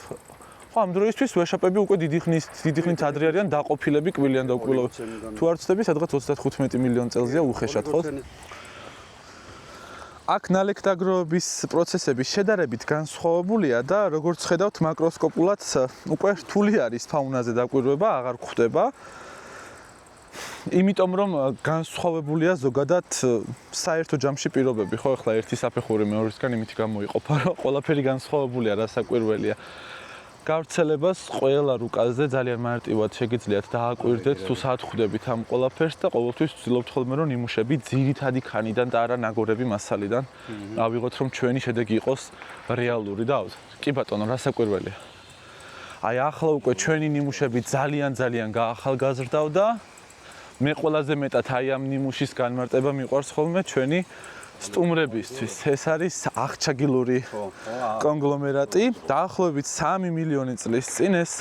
Speaker 2: ხო, ამ დროისთვის ვეშაპები უკვე დიდი ხნით ადრე არიან დაყოფილები კბილიან და უკბილო. თუ არ ვცდები, სადღაც 35 მილიონი წელზეა უხეშად, ხო? აქ ნალექდაგროვების პროცესები შედარებით განსხვავებულია და როგორც ხედავთ მაკროსკოპულად უკვე რთული არის ფაუნაზე დაკვირვება, აღარ გვხვდება. იმიტომ რომ განსხვავებულია ზოგადად საერთო ჯამში პირობები, ხო, ახლა ერთი საფეხური მეორისგან იმით გამოიყოფა, რომ ყველაფერი განსხვავებულია, რასაკვირველია. გავრცელებას ყველა რუკაზე ძალიან მარტივად შეგიძლიათ დააკვირდეთ, თუ სად ხვდებით ამ ყველაფერს და ყოველთვის ვცდილობთ ხოლმე რომ ნიმუშები ძირითადი ქანიდან და არა ნაგორები მასალიდან ავიღოთ, რომ ჩვენი შედეგი იყოს რეალური და კი ბატონო, რასაკვირველია. აი ახლა უკვე ჩვენი ნიმუშები ძალიან გაახალგაზრდავდა. მე ყველაზე მეტად აი ამ ნიმუშის განმარტება მიყვარს ხოლმე ჩვენი სტუმრებისთვის. ეს არის აღჩაგილური კონგლომერატი. დაახლოებით 3 მილიონი წლის წინ ეს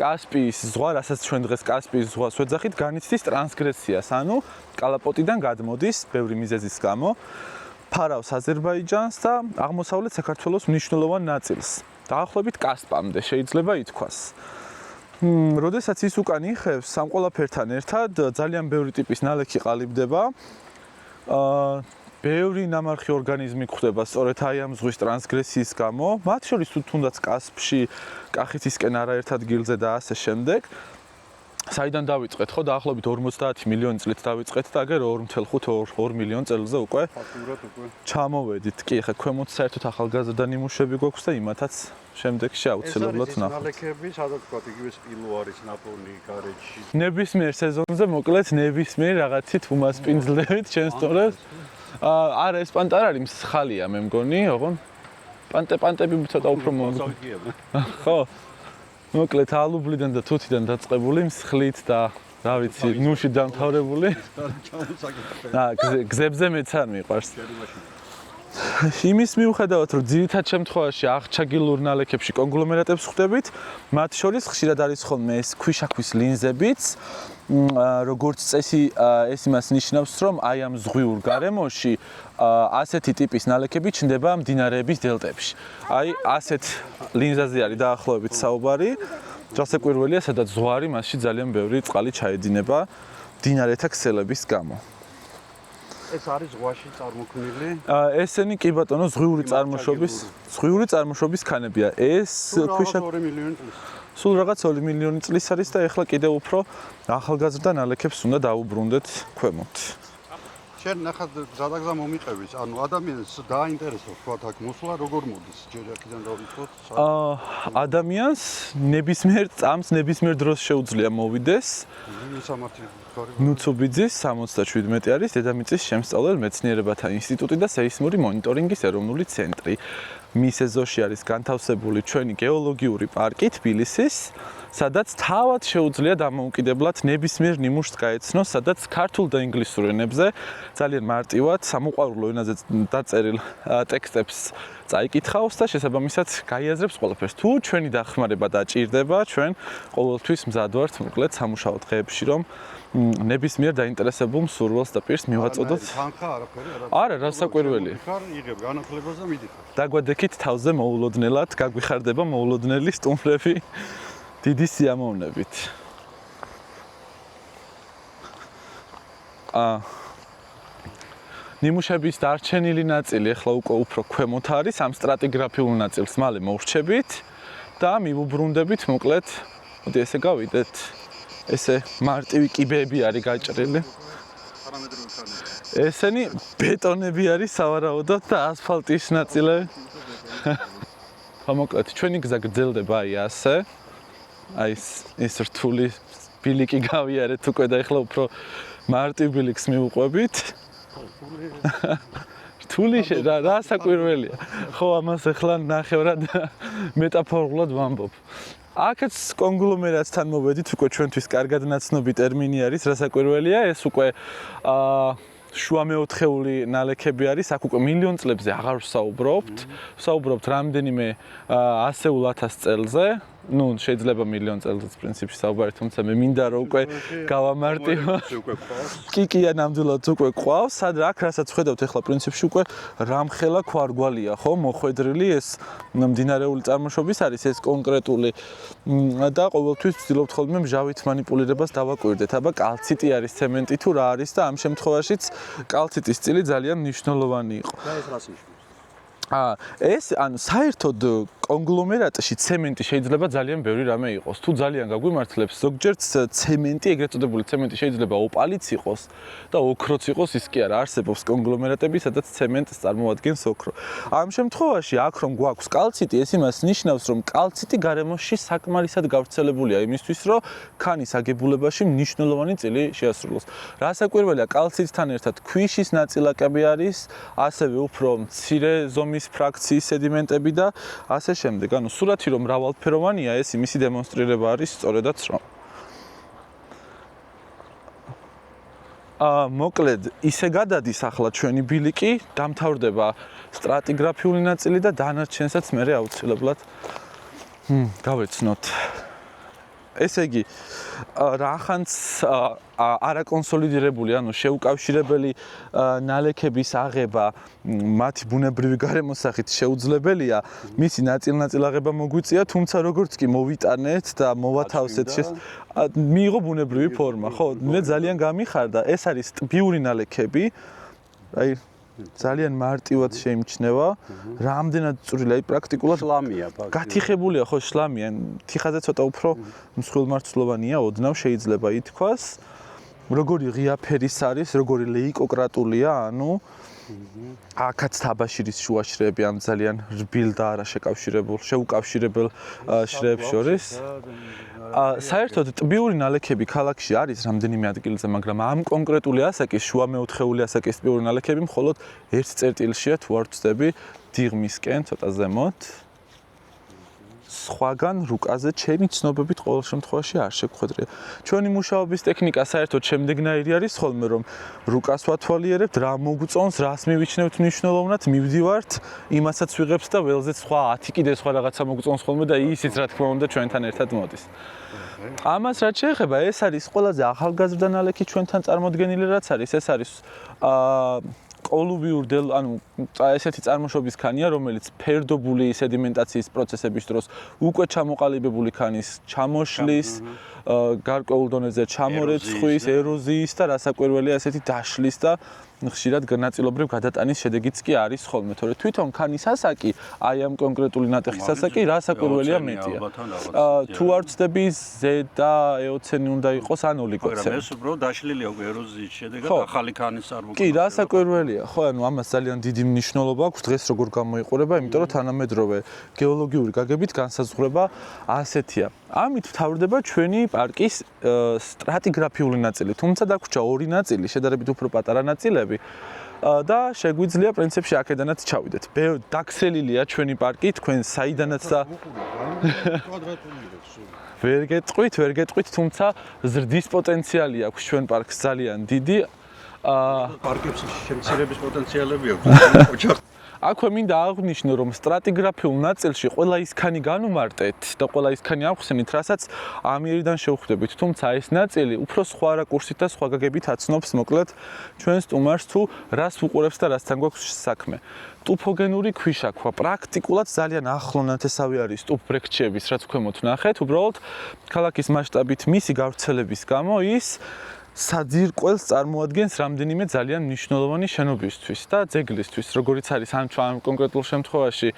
Speaker 2: კასპიის ზღვა, რასაც ჩვენ დღეს კასპიის ზღვას ვეძახით, განიცდის ტრანსგრესიას, ანუ კალაპოტიდან გადმოდის ბევრი მიზეზის გამო, ფარავს აზერბაიჯანს და აღმოსავლეთ საქართველოს მნიშვნელოვან ნაწილს. დაახლოებით კასპამდე შეიძლება ითქვას. როდესაც ის უკან იხევს, ამ ყველაფერთან ერთად ძალიან ბევრი ტიპის ნალექი ყალიბდება. ბევრი ნამარხი ორგანიზმი გვხვდება სწორედ აი ამ ზღვის ტრანსგრესიის გამო, მათ შორის თუნდაც კასპში, კახეთისკენ არაერთ ადგილზე და ასე შემდეგ. საიდან დავიწყეთ, ხო, დაახლოებით 50 მილიონი წლით დავიწყეთ და აგერ 2.5-2 მილიონ წელზე უკვე ჩამოვედით. კი, ხა ქვემოთ საერთოდ ახალგაზრდა ნიმუშები გვაქვს და იმათაც შემდეგში აუცილებლად
Speaker 3: ნახავთ. ეს არის ნალექები, სადაც თქვა იგივე სპილო არის ნაპოვნი გარეთში.
Speaker 2: ნებისმიერ სეზონზე მოკლედ ნებისმიერ რაღაცით უმასპინძლებით ჩემს თორეს. არა, ეს პანტა არ არის, მსხალია მე მგონი, ოღონ პანტები ცოტა უფრო მოგწევია. ხო. მოკლედ ალუბლიდან და თუთიდან დაწყებული, მსხლით და რა ვიცი, ნუში დამთავრებული. გზებზე მეც არ მიყვარს. იმის მიუხედავად, რომ ძირითად შემთხვევაში აღჩაგილურ ნალექებში კონგლომერატებს ხვდებით, მათ შორის ხშირად არის ხოლმე ეს ქვიშაქვის ლინზებიც, როგორც წესი ეს იმას ნიშნავს, რომ აი ამ ზღვიურ გარემოში ასეთი ტიპის ნალექები ჩნდება მდინარეების დელტებში. აი ასეთ ლინზაზე არის დაახლოებით საუბარი, რასაკვირველია, სადაც ზღვარი მასში ძალიან ბევრი წყალი ჩაედინება მდინარეთა ქსელების გამო.
Speaker 3: ეს არის ზღვაში წარმოქმნილი?
Speaker 2: ესენი კი ბატონო ზღვიური წარმოშობის ქანებია. ეს ქვიშაქ
Speaker 3: 2 მილიონი წლის.
Speaker 2: სულ რაღაც 2 მილიონი წლის არის და ეხლა კიდევ უფრო ახალგაზრდა ნალექებს უნდა დაუბრუნდეთ ქვემოთ.
Speaker 3: შენ ნახავთ ზადაგზა მომიყევით, ანუ ადამიანს დააინტერესებს თქვათ აქ მოსვლა, როგორ მოდის? ჯერ აქედან დავიწყოთ.
Speaker 2: ადამიანს ნებისმიერ წამს, ნებისმიერ დროს შეუძლია მოვიდეს. ნუცუბიძის 77 არის დედამიწის შემსწავლელ მეცნიერებათა ინსტიტუტი და სეისმური მონიტორინგის ეროვნული ცენტრი. მის ეზოში არის განთავსებული ჩვენი გეოლოგიური პარკი თბილისის, სადაც თავად შეუძლია დამოუკიდებლად ნებისმიერ ნიმუშს გაეცნოს, სადაც ქართულ და ინგლისურ ენებზე ძალიან მარტივად სამოყვარულო ენაზე დაწერილ ტექსტებს წაიკითხავს და შესაბამისად გაიაზრებს ყველაფერს. თუ ჩვენი დახმარება დაჭირდება, ჩვენ ყოველთვის მზად ვართ მოკლედ სამუშაო დღეებში, რომ ნებისმიერ დაინტერესებულ მსურველს და პირს მივაწოდოთ.
Speaker 3: თანხა არაფერი
Speaker 2: არა, რასაკვირველია.
Speaker 3: იღებ განათლებას და მიდიხარ.
Speaker 2: დაგვადექით თავზე მოულოდნელად, გაგვიხარდება მოულოდნელი სტუმრები დიდი სიამოვნებით. ნიმუშების დარჩენილი ნაწილი ახლა უკვე უფრო ქვემოთ არის, ამ სტრატიგრაფიულ ნაწილს მალე მოვრჩებით და მივუბრუნდებით მოკლედ. მოდი ესე გავიდეთ. ესე მარტივი კიბეები არის გაჭრილი. ესენი ბეტონები არის სავარაუდოდ და ასფალტის ნაწილები. მოკლედ ჩვენი გზა გრძელდება აი ასე. აი ეს რთული ბილიკი გავიარეთ უკვე და ახლა უფრო მარტივ ბილიკს მივუყვებით. რთული რა საკვირველია. ხო, ამას ახლა ნახევრად მეტაფორულად ვამბობ. აქაც კონგლომერატთან მოვედით, უკვე ჩვენთვის კარგად ნაცნობი ტერმინი არის, რასაკვირველია, ეს უკვე შუამეოთხეული ნალექები არის, აქ უკვე მილიონ წლებზე აღარ ვსაუბრობთ. ვსაუბრობთ რამდენიმე ასეულ ათას წელზე. ნუ შეიძლება მილიონ წელიწადს პრინციპში საუბარი, თუმცა მე მინდა რომ უკვე გავამარტივო. კიკია ნამდვილად უკვე ყავს, სად აქ რასაც ხედავთ ახლა პრინციპში უკვე რამხელა ქვარგვალია, ხო, მოხვედრილი ეს მდინარეული წარმოშობის არის ეს კონკრეტული და ყოველთვის ვცდილობთ ხოლმე მჟავით манипуლირებას დავაკვირდეთ. აბა კალციტი არის ცემენტი თუ რა არის და ამ შემთხვევაშიც კალციტის წილი ძალიან მნიშვნელოვანი იყო.
Speaker 3: და ეს რას ნიშნავს?
Speaker 2: ეს ანუ საერთოდ კონგლომერატში ცემენტი შეიძლება ძალიან ბევრი რამე იყოს. თუ ძალიან გაგვიმართლებს, ზოგჯერ ცემენტი, ეგრეთ წოდებული ცემენტი შეიძლება ოპალიც იყოს და ოქროც იყოს, ის კი არა, არსებობს კონგლომერატები, სადაც ცემენტს წარმოადგენს ოქრო. ამ შემთხვევაში აქ რომ გვაქვს კალციტი, ეს იმას ნიშნავს, რომ კალციტი გარემოში საკმარისად გავრცელებულია იმისთვის, რომ ქანის აგებულებაში მნიშვნელოვანი წილი შეასრულოს. რასაკვირველია, კალციტთან ერთად ქვიშის ნაწილაკები არის, ასევე უფრო მცირე ზომის ფრაქციის სედიმენტები და ასე შემდეგ. ანუ სურათი რომ მრავალფეროვანია, ეს იმისი დემონსტრირება არის სწორედაც რომ. მოკლედ, ისე გადადის ახლა ჩვენი ბილიკი, დამთავრდება სტრატიგრაფიული ნაწილი და დანარჩენსაც მერე აუცილებლად გავეცნოთ. ესე იგი, რახანს არაკონსოლიდირებული, ანუ შეუკავშირებელი ნალექების აღება მათი ბუნებრივი გარემოსახით შეუძლებელია, მისი ნაწილ-ნაწილ აღება მოგვიწია, თუმცა როგორც კი მოვიტანეთ და მოვათავსეთ, მიიღო ბუნებრივი ფორმა, ხო? მე ძალიან გამიხარდა, ეს არის ტბიური ნალექები, აი ძალიან მარტივად შეიმჩნევა, რამდენად წვრილი, აი პრაქტიკულად
Speaker 3: შლამია,
Speaker 2: გათიხებულია, ხო, შლამია, თიხაზე ცოტა უფრო მსხვილმარცვლოვანია, ოდნავ შეიძლება ითქვას. როგორი ღია ფერის არის, როგორი ლეიკოკრატულია, ანუ აქაც თაბაშირის შუაშრეები ამ ძალიან რბილ და შეუკავშირებელ შრეებს შორის. საერთოდ ტბიური ნალექები ქალაქში არის რამდენიმე ადგილზე, მაგრამ ამ კონკრეტული ასაკის შუამეოთხეული ასაკის ტბიური ნალექები მხოლოდ ერთ წერტილშია თუ არ ვწდები დიღმისკენ ცოტა ზემოთ. სხვაგან რუკაზე ჩემი ცნობებით ყოველ შემთხვევაში არ შეგხვედრია. ჩვენი მუშაობის ტექნიკა საერთოდ შემდეგნაირი არის ხოლმე რომ რუკას ვათვალიერებთ, რა მოგწონს, რას მივიჩნევთ მნიშვნელოვნად, მივდივართ, იმასაც ვიღებთ და ველზე სხვა 10 კიდე სხვა რაღაცა მოგწონს ხოლმე და ისიც რა თქმა უნდა ჩვენთან ერთად მოდის. ამას რაც შეეხება, ეს არის ყველაზე ახალგაზრდა ნალექი ჩვენთან წარმოდგენილი რაც არის, ეს არის კოლუვიურ ანუ ესეთი წარმოშობის ქანია, რომელიც ფერდობული სედიმენტაციის პროცესების დროს უკვე ჩამოყალიბებული ქანის ჩამოშლის, გარკვეულ დონეზე ჩამორეცხვის, ეროზიის და რასაკვირველია ესეთი დაშლის და ხშირად ნაწილობრივ გადატანის შედეგიც კი არის ხოლმე, თორე თვითონ ქანის ასაკი, აი ამ კონკრეტული ნატეხის ასაკი რასაკვირველია მეტია. თუ არ ვწდები ზედა ეოცენი უნდა იყოს ან ოლიგოცენი.
Speaker 3: მაგრამ ეს უბრალოდ დაშლილია უკვე ეროზიის შედეგად ახალი ქანის არ მოგწონს.
Speaker 2: კი, რასაკვირველია, ხო, ანუ ამას ძალიან დიდი მნიშვნელობა აქვს დღეს როგორ გამოიყურება, იმიტომ რომ თანამედროვე გეოლოგიური გაგებით განსაზღვრება ასეთია. ამით მთავრდება ჩვენი პარკის სტრატიგრაფიული ნაწილი, თუმცა დაგვრჩა ორი ნაწილი, შედარებით უფრო პატარა ნაწილები და შეგვიძლია პრინციპში აქედანაც ჩავიდეთ. დაგსელილია ჩვენი პარკი, თქვენ საიდანაც და ვერ გეტყვით, თუმცა ზრდის პოტენციალი აქვს ჩვენ პარკს ძალიან დიდი.
Speaker 3: პარკებს შემცირების პოტენციალები აქვს.
Speaker 2: აქვე მინდა აღვნიშნო, რომ სტრატიგრაფიულ ნაწილში ყველა ის ქანი განუმარტეთ და ყველა ის ქანი ავხსენით, რასაც ამიერიდან შევხვდებით. თუმცა ეს ნაწილი უფრო სხვა რაკურსით და სხვა გაგებით აცნობს მოკლედ ჩვენს სტუმარს თუ რას უყურებს და რასთან გვაქვს საქმე. ტუფოგენური ქვიშაქვა პრაქტიკულად ძალიან ახლო ნათესავი არის ტუფბრექჩების, რაც ქვემოთ ნახეთ, უბრალოდ ქალაქის მასშტაბით მისი გავრცელების გამო ის საძირკველს წარმოადგენს რამდენიმე ძალიან მნიშვნელოვანი შენობისთვის და ძეგლისთვის, როგორიც არის ამ კონკრეტულ შემთხვევაში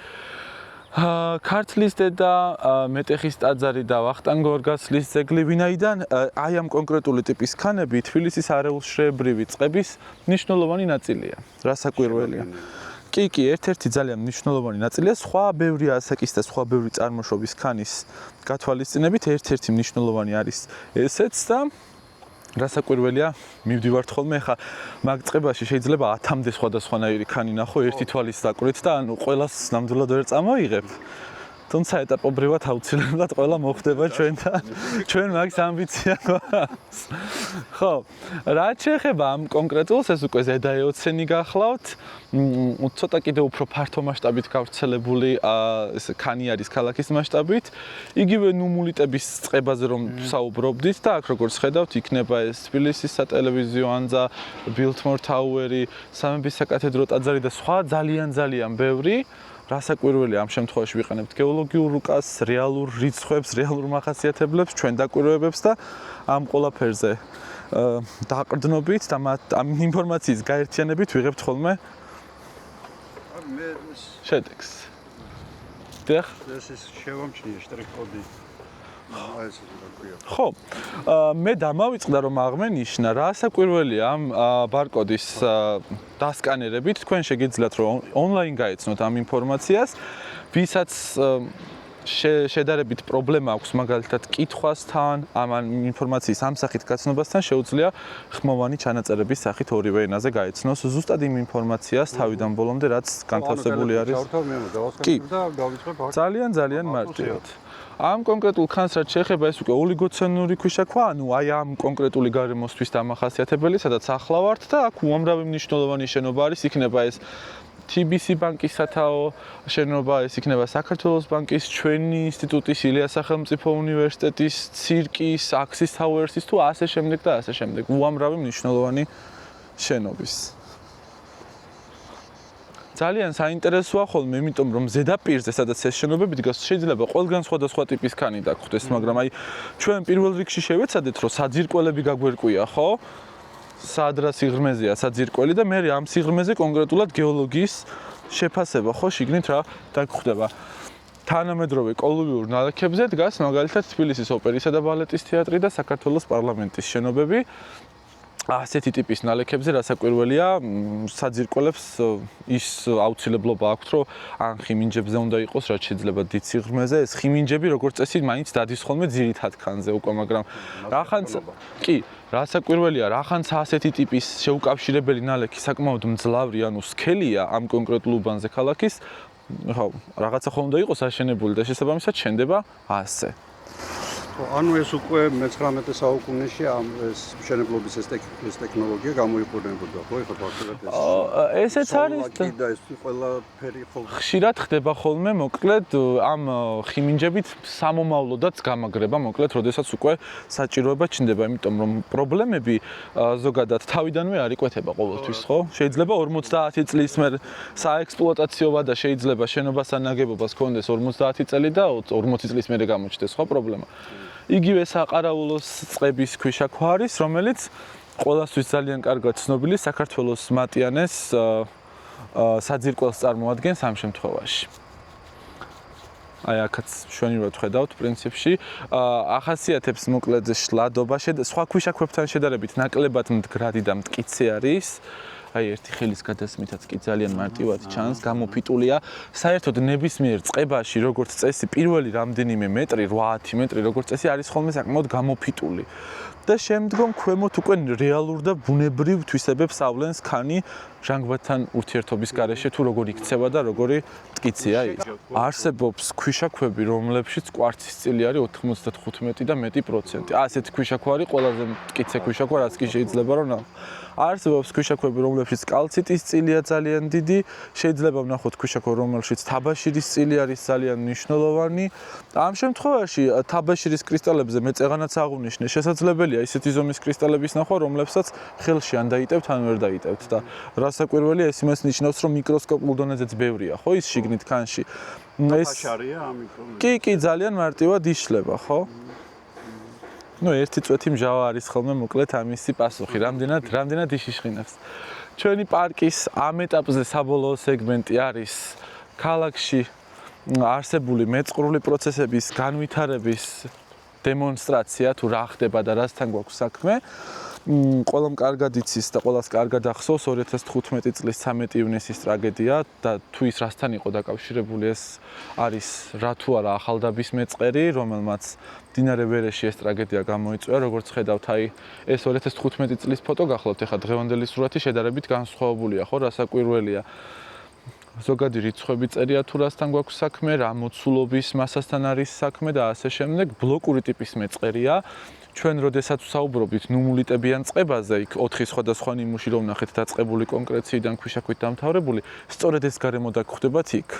Speaker 2: ქართლის დედა, მეტეხის ტაძარი და ვახტანგ გორგასლის ძეგლი, ვინაიდან აი ამ კონკრეტული ტიპის ქანები თბილისის არეულშრეებრივი წყების მნიშვნელოვანი ნაწილია. რასაკვირველია. კი, ერთ-ერთი ძალიან მნიშვნელოვანი ნაწილია, სხვა ბევრი ასაკის და სხვა ბევრი წარმოშობის ქანის გათვალისწინებით ერთ-ერთი მნიშვნელოვანი არის ესეც და რასაკვირველია, მივდივართ ხოლმე ხა მაგ წყებაში შეიძლება 10-მდე სხვადასხვანაირი ქანი ნახო ერთი თვალის დაკვირით და ანუ ყველას ნამდვილად ვერ წამოიღებ. თუმცა ეტაპობრივად აუცილებლად ყველა მოხდება ჩვენთან. ჩვენ მაგის ამბიცია გვაქვს. ხო, რაც შეეხება ამ კონკრეტულს, ეს უკვე ზედაეოცენი გახლავთ. ცოტა კიდევ უფრო ფართო მასშტაბით გავრცელებული ეს ქანი არის ქალაქის მასშტაბით. იგივე ნუმულიტების წყებაზე რომ საუბრობდით და აქ როგორც ხედავთ, იქნება ეს თბილისის სატელევიზიო ანძა, ბილთმორ თაუერი, სამების საკათედრო ტაძარი და სხვა ძალიან ბევრი. რასაკვირველია ამ შემთხვევაში ვიყენებთ გეოლოგიურ რუკას, რეალურ რიცხვებს, რეალურ მახასიათებლებს, ჩვენ დაკვირვებებს და ამ ყველაფერზე დაყრდნობით და ამ ინფორმაციის გაერთიანებით ვიღებთ ხოლმე შედეგს. დიახ.
Speaker 3: ეს შევამჩნიე შტრიქ-კოდი. ეს რა
Speaker 2: ხო, მე დამავიწყდა რომ აღმენიშნა, რასაკვირველია ამ ბარკოდის დასკანერებით, თქვენ შეგიძლიათ რომ ონლაინ გაეცნოთ ამ ინფორმაციას, ვისაც შედარებით პრობლემა აქვს მაგალითად კითხვასთან, ამ ინფორმაციის ამსახით გაცნობასთან შეუძლია ხმოვანი ჩანაწერების სახით ორივე ენაზე გაეცნოს ზუსტად იმ ინფორმაციას თავიდან ბოლომდე რაც განთავსებული არის.
Speaker 3: კი, და გავიწყებ აქ.
Speaker 2: ძალიან მარტივად. ამ კონკრეტულ ხანს რაც შეეხება ეს უკვე ოლიგოცენური ქვიშაქვა, ანუ აი ამ კონკრეტული გარემოსთვის დამახასიათებელი, სადაც ახლა ვართ და აქ უამრავი მნიშვნელოვანი შენობა არის, იქნება ეს TBC ბანკის სათაო შენობა, ეს იქნება საქართველოს ბანკის, ჩვენი ინსტიტუტის, ილიას სახელმწიფო უნივერსიტეტის, ცირკის, აქსის თაუერსის თუ ასე შემდეგ და ასე შემდეგ. უამრავი მნიშვნელოვანი შენობის. ძალიან საინტერესოა ხოლმე, იმიტომ რომ ზედაპირზე, სადაც ეს შენობები დგას, შეიძლება ყველგან სხვადასხვა ტიპის ქანი დაგხვდეს, მაგრამ აი ჩვენ პირველ რიგში შევეცადეთ, რომ საძირკველები გაგვერკვია, ხო? სადრა სიღრმეზეა საძირკველი და მე ამ სიღრმეზე კონკრეტულად გეოლოგიის შეფასება, ხო, შიგნით რა დაგხვდება. თანამედროვე კოლუმბიურ ნალექებზე დგას მაგალითად თბილისის ოპერისა და ბალეტის თეატრი და საქართველოს პარლამენტის შენობები. ასეთი ტიპის ნალექებზე რასაკვირველია, საძირკველებს ის აუცილებლობა აქვთ, რომ ან ხიმინჯებზე უნდა იყოს, რაც შეიძლება დიდ სიღრმეზე, ეს ხიმინჯები როგორც წესი მაინც დადის ხოლმე ძირითად ქანზე უკვე, მაგრამ რახანც კი, რასაკვირველია, რახანც ასეთი ტიპის შეუკავშირებელი ნალექი საკმაოდ მძლავრი, ანუ სქელია ამ კონკრეტულ უბანზე ქალაქის, ხო, რაღაცა ხომ უნდა იყოს აშენებული და შესაბამისად შენდება ასე.
Speaker 3: ანუ ეს უკვე მე-19 საუკუნეში ამ ეს მშენებლობის ეს ტექნოლოგია გამოიყურებოდა, ხო, ეხლა ფაქტობრივად ეს.
Speaker 2: ესეც არის
Speaker 3: და ეს ყველაფერი ხოლმე
Speaker 2: ხშირად ხდება ხოლმე, მოკლედ ამ ხიმინჯებით სამომავლოდაც გამაგრება, მოკლედ, როდესაც უკვე საჭიროება ჩნდება, იმიტომ რომ პრობლემები ზოგადად თავიდანვე არ იკვეთება ყოველთვის, ხო? შეიძლება 50 წლის მერე საექსპლუატაციო ვადა შეიძლება შენობასთან ნაგებობას ჰქონდეს 50 წელი და 40 წლის მერე გამოჩნდეს, ხო, პრობლემა. იგივე საყარაულოს წყების ქვიშაქვა არის, რომელიც ყველასთვის ძალიან კარგად ცნობილი საქართველოს მატიანეს საძირკველს წარმოადგენს ამ შემთხვევაში. აი აქაც შვენივრად ხედავთ პრინციპში, ახასიათებს მოკლედ შლადობა, სხვა ქვიშაქვებთან შედარებით ნაკლებად მდგრადი და მტკიცე არის. აი ერთი ხელის გადასმითაც კი ძალიან მარტივად ჩანს, გამოფიტულია. საერთოდ ნებისმიერ წყებაში, როგორც წესი, პირველი რამდენიმე მეტრი, 8-10 მეტრი, როგორც წესი, არის ხოლმე საკმაოდ გამოფიტული. და შემდგომ ქვემოთ უკვე რეალურ და ბუნებრივ თვისებებს ავლენს ქანი ჟანგბადთან ურთიერთობის გარეშე თუ როგორ იქცევა და როგორი მტკიცეა ის. არსებობს ქვიშაქვები, რომლებშიც კვარცის წილი არის 95 და მეტი პროცენტი. ასეთი ქვიშაქვა არის ყველაზე მტკიცე ქვიშაქვა, რაც კი შეიძლება რომ არსებობს ქვიშაქვები, რომლებშიც კალციტის წილია ძალიან დიდი, შეიძლება ვნახოთ ქვიშაქვა, რომელშიც თაბაშირის წილი არის ძალიან მნიშვნელოვანი. ამ შემთხვევაში თაბაშირის კრისტალებზე მე წეღანაც აღვნიშნე, შესაძლებელია ისეთი ზომის კრისტალების ნახვა, რომლებსაც ხელში ან დაიტევთ, ან ვერ დაიტევთ და რასაკვირველია, ეს იმას ნიშნავს, რომ მიკროსკოპულ დონეზეც ბევრია, ხო, ის შიგნით ქანში.
Speaker 3: ეს ფაშარია ამ მიკროსკოპი.
Speaker 2: კი, ძალიან მარტივად იშლება, ხო? ნუ ერთი წვეთი მჟავა არის ხოლმე მოკლედ ამისი პასუხი, რამდენად იშიშხინებს. ჩვენი პარკის ამ ეტაპზე საბოლოო სეგმენტი არის ქალაქში არსებული მეწყრული პროცესების განვითარების დემონსტრაცია, თუ რა ხდება და რასთან გვაქვს საქმე. ყველამ კარგად იცის და ყველას კარგად ახსოვს 2015 წლის 13 ივნისის ტრაგედია და თუ ის რასთან იყო დაკავშირებული, ეს არის რა თუ არა ახალდაბის მეწყერი, რომელმაც მდინარე ვერეში ეს ტრაგედია გამოიწვია, როგორც ხედავთ, აი ეს 2015 წლის ფოტო გახლავთ, ეხლა დღევანდელი სურათი შედარებით განსხვავებულია, ხო, რასაკვირველია. ზოგადი რიცხვები წერია თუ რასთან გვაქვს საქმე, რა მოცულობის მასასთან არის საქმე და ასე შემდეგ. ბლოკური ტიპის მეწყერია. ჩვენ როდესაც ვსაუბრობთ ნუმულიტებიან წყებაზე, იქ 4 სხვადასხვა ნიმუში რომ ნახეთ დაწყებული კონკრეციიდან ქვიშაქვით დამთავრებული, სწორედ ეს გარემო დაგხვდებათ იქ.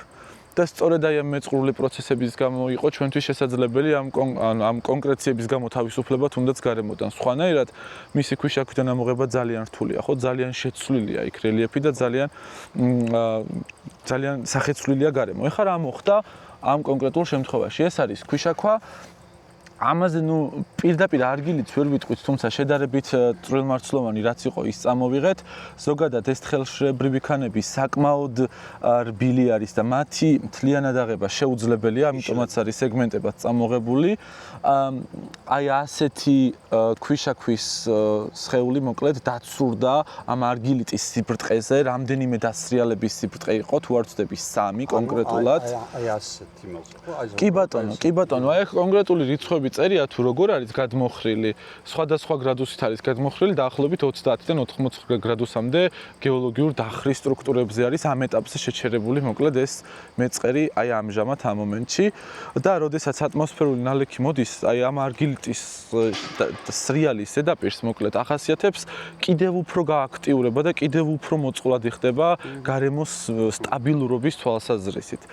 Speaker 2: და სწორედ აი ამ მეწყრული პროცესების გამო იყო ჩვენთვის შესაძლებელი ამ კონკრეციების გამო თავისუფლება თუნდაც გარემოდან. სხვანაირად მისი ქვიშაქვიდან ამოღება ძალიან რთულია, ხო? ძალიან შეცვლილია იქ რელიეფი და ძალიან სახეცვლილია გარემო. ეხლა რა მოხდა ამ კონკრეტულ შემთხვევაში? ეს არის ქვიშაქვა. ამაზე პირდაპირ არგილიც ვერ ვიტყვით, თუმცა შედარებით წვრილმარცვლოვანი რაც იყო ის წამოვიღეთ. ზოგადად ეს თხელშრებრივი ქანები საკმაოდ რბილი არის და მათი მთლიანად აღება შეუძლებელია, ამიტომაც არის სეგმენტებად წამოღებული. აი ასეთი ქვიშაქვის სხეული მოკლედ დაცურდა ამ არგილიტის სიბრტყეზე, რამდენიმე დასრიალების სიბრტყე იყო, თუ არ ვცდები 3 კონკრეტულად.
Speaker 3: აი ასეთი მოხდა, ხო? აი
Speaker 2: კი ბატონო, აი კონკრეტული რიცხვები წერია თუ როგორ არის გადმოხრილი, სხვადასხვა გრადუსით არის გადმოხრილი, დაახლოებით 30-დან 80 გრადუსამდე გეოლოგიურ დახრის სტრუქტურებზე არის ამ ეტაპზე შეჩერებული, მოკლედ ეს მეწყერი აი ამჟამად ამ მომენტში და როდესაც ატმოსფერული ნალექი მოდის, აი ამ არგილიტის სრიალის ზედაპირს მოკლედ ახასიათებს კიდევ უფრო გააქტიურება და კიდევ უფრო მოწყვლად იხდება გარემოს სტაბილურობის თვალსაზრისით.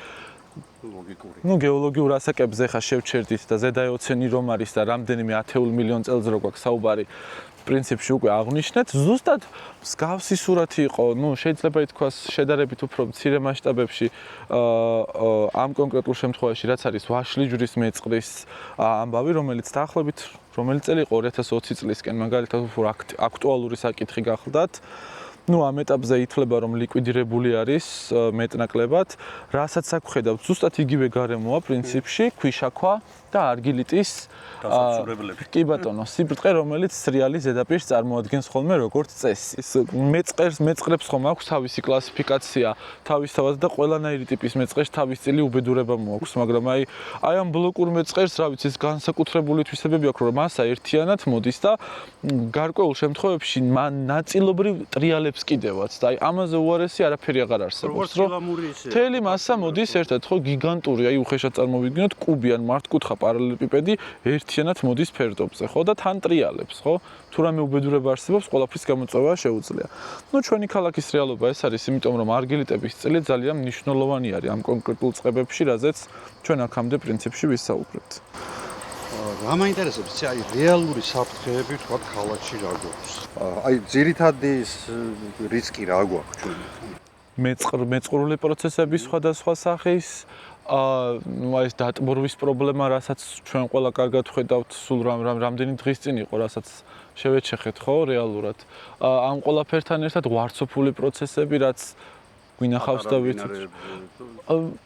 Speaker 2: გეოლოგიურ ასაკებზე ხა შევჩერდით და ზედაეოცენი რომ არის და რამდენიმე 10 მილიონ წელს რო გვაქვს საუბარი, პრინციპში უკვე აღნიშნეთ, ზუსტად მსგავსი სურათი იყო, შეიძლება ითქვას შედარებით უფრო მცირე მასშტაბებში ამ კონკრეტულ შემთხვევაში, რაც არის ვაშლიჯვრის მეწყრის ამბავი, რომელიც დაახლოებით რომელი წელი იყო 2020 წლისკენ, მაგალითად უფრო აქტუალური საკითხი გახლდათ. ამ ეტაპზე ითვლება რომ ლიკვიდირებული არის მეტნაკლებად, რასაც აქ ვხედავთ, ზუსტად იგივე გარემოა პრინციპში, ქვიშაქვა და არგილიტის
Speaker 3: დასაცურებლები.
Speaker 2: კი ბატონო, სიბრტყე, რომელიც სრიალის ზედაპირს წარმოადგენს ხოლმე როგორც წესი. მეწყრებს ხომ აქვს თავისი კლასიფიკაცია, თავისთავად და ყველანაირი ტიპის მეწყერს თავის წილი უბედურება მოაქვს, მაგრამ აი ამ ბლოკურ მეწყერს, რა ვიცი, ეს განსაკუთრებული თვისებები აქვს, რომ მასა ერთიანად მოდის და გარკვეულ შემთხვევებში მან ნაწილობრივ ტრიალებს კიდევაც და აი ამაზე უარესი არაფერი აღარ არსებობს, რომ მთელი მასა მოდის ერთად, ხო, გიგანტური, აი უხეშად წარმოვიდგინოთ, კუბიან მართკუთხა პარალელეპიპედი ერთიანად მოდის ფერდობზე, ხო, და თან ტრიალებს, ხო? თუ რამე უბედურება არსებობს, ყველაფრის გამოწვევა შეუძლია. ჩვენი ქალაქის რეალობა ეს არის, იმიტომ რომ არგილიტების წილი ძალიან მნიშვნელოვანი არის ამ კონკრეტულ წყებებში, რაზეც ჩვენ აქამდე პრინციპში ვისაუბრებთ.
Speaker 3: რა მაინტერესებს, აი რეალური საფრთხეები თქვა ქალაქში რა გვაქვს?
Speaker 4: აი ძირითადი რისკი რა გვაქვს ჩვენ?
Speaker 2: მეწყრული პროცესების სხვადასხვა სახის ეს დატბორვის პრობლემა, რასაც ჩვენ ყველა კარგად ვხედავთ, სულ რამდენი დღის წინ იყო, რასაც შევეჩეხეთ, ხო, რეალურად. ამ ყველაფერთან ერთად ვარცოფული პროცესები, რაც გვინახავს და ვიცით.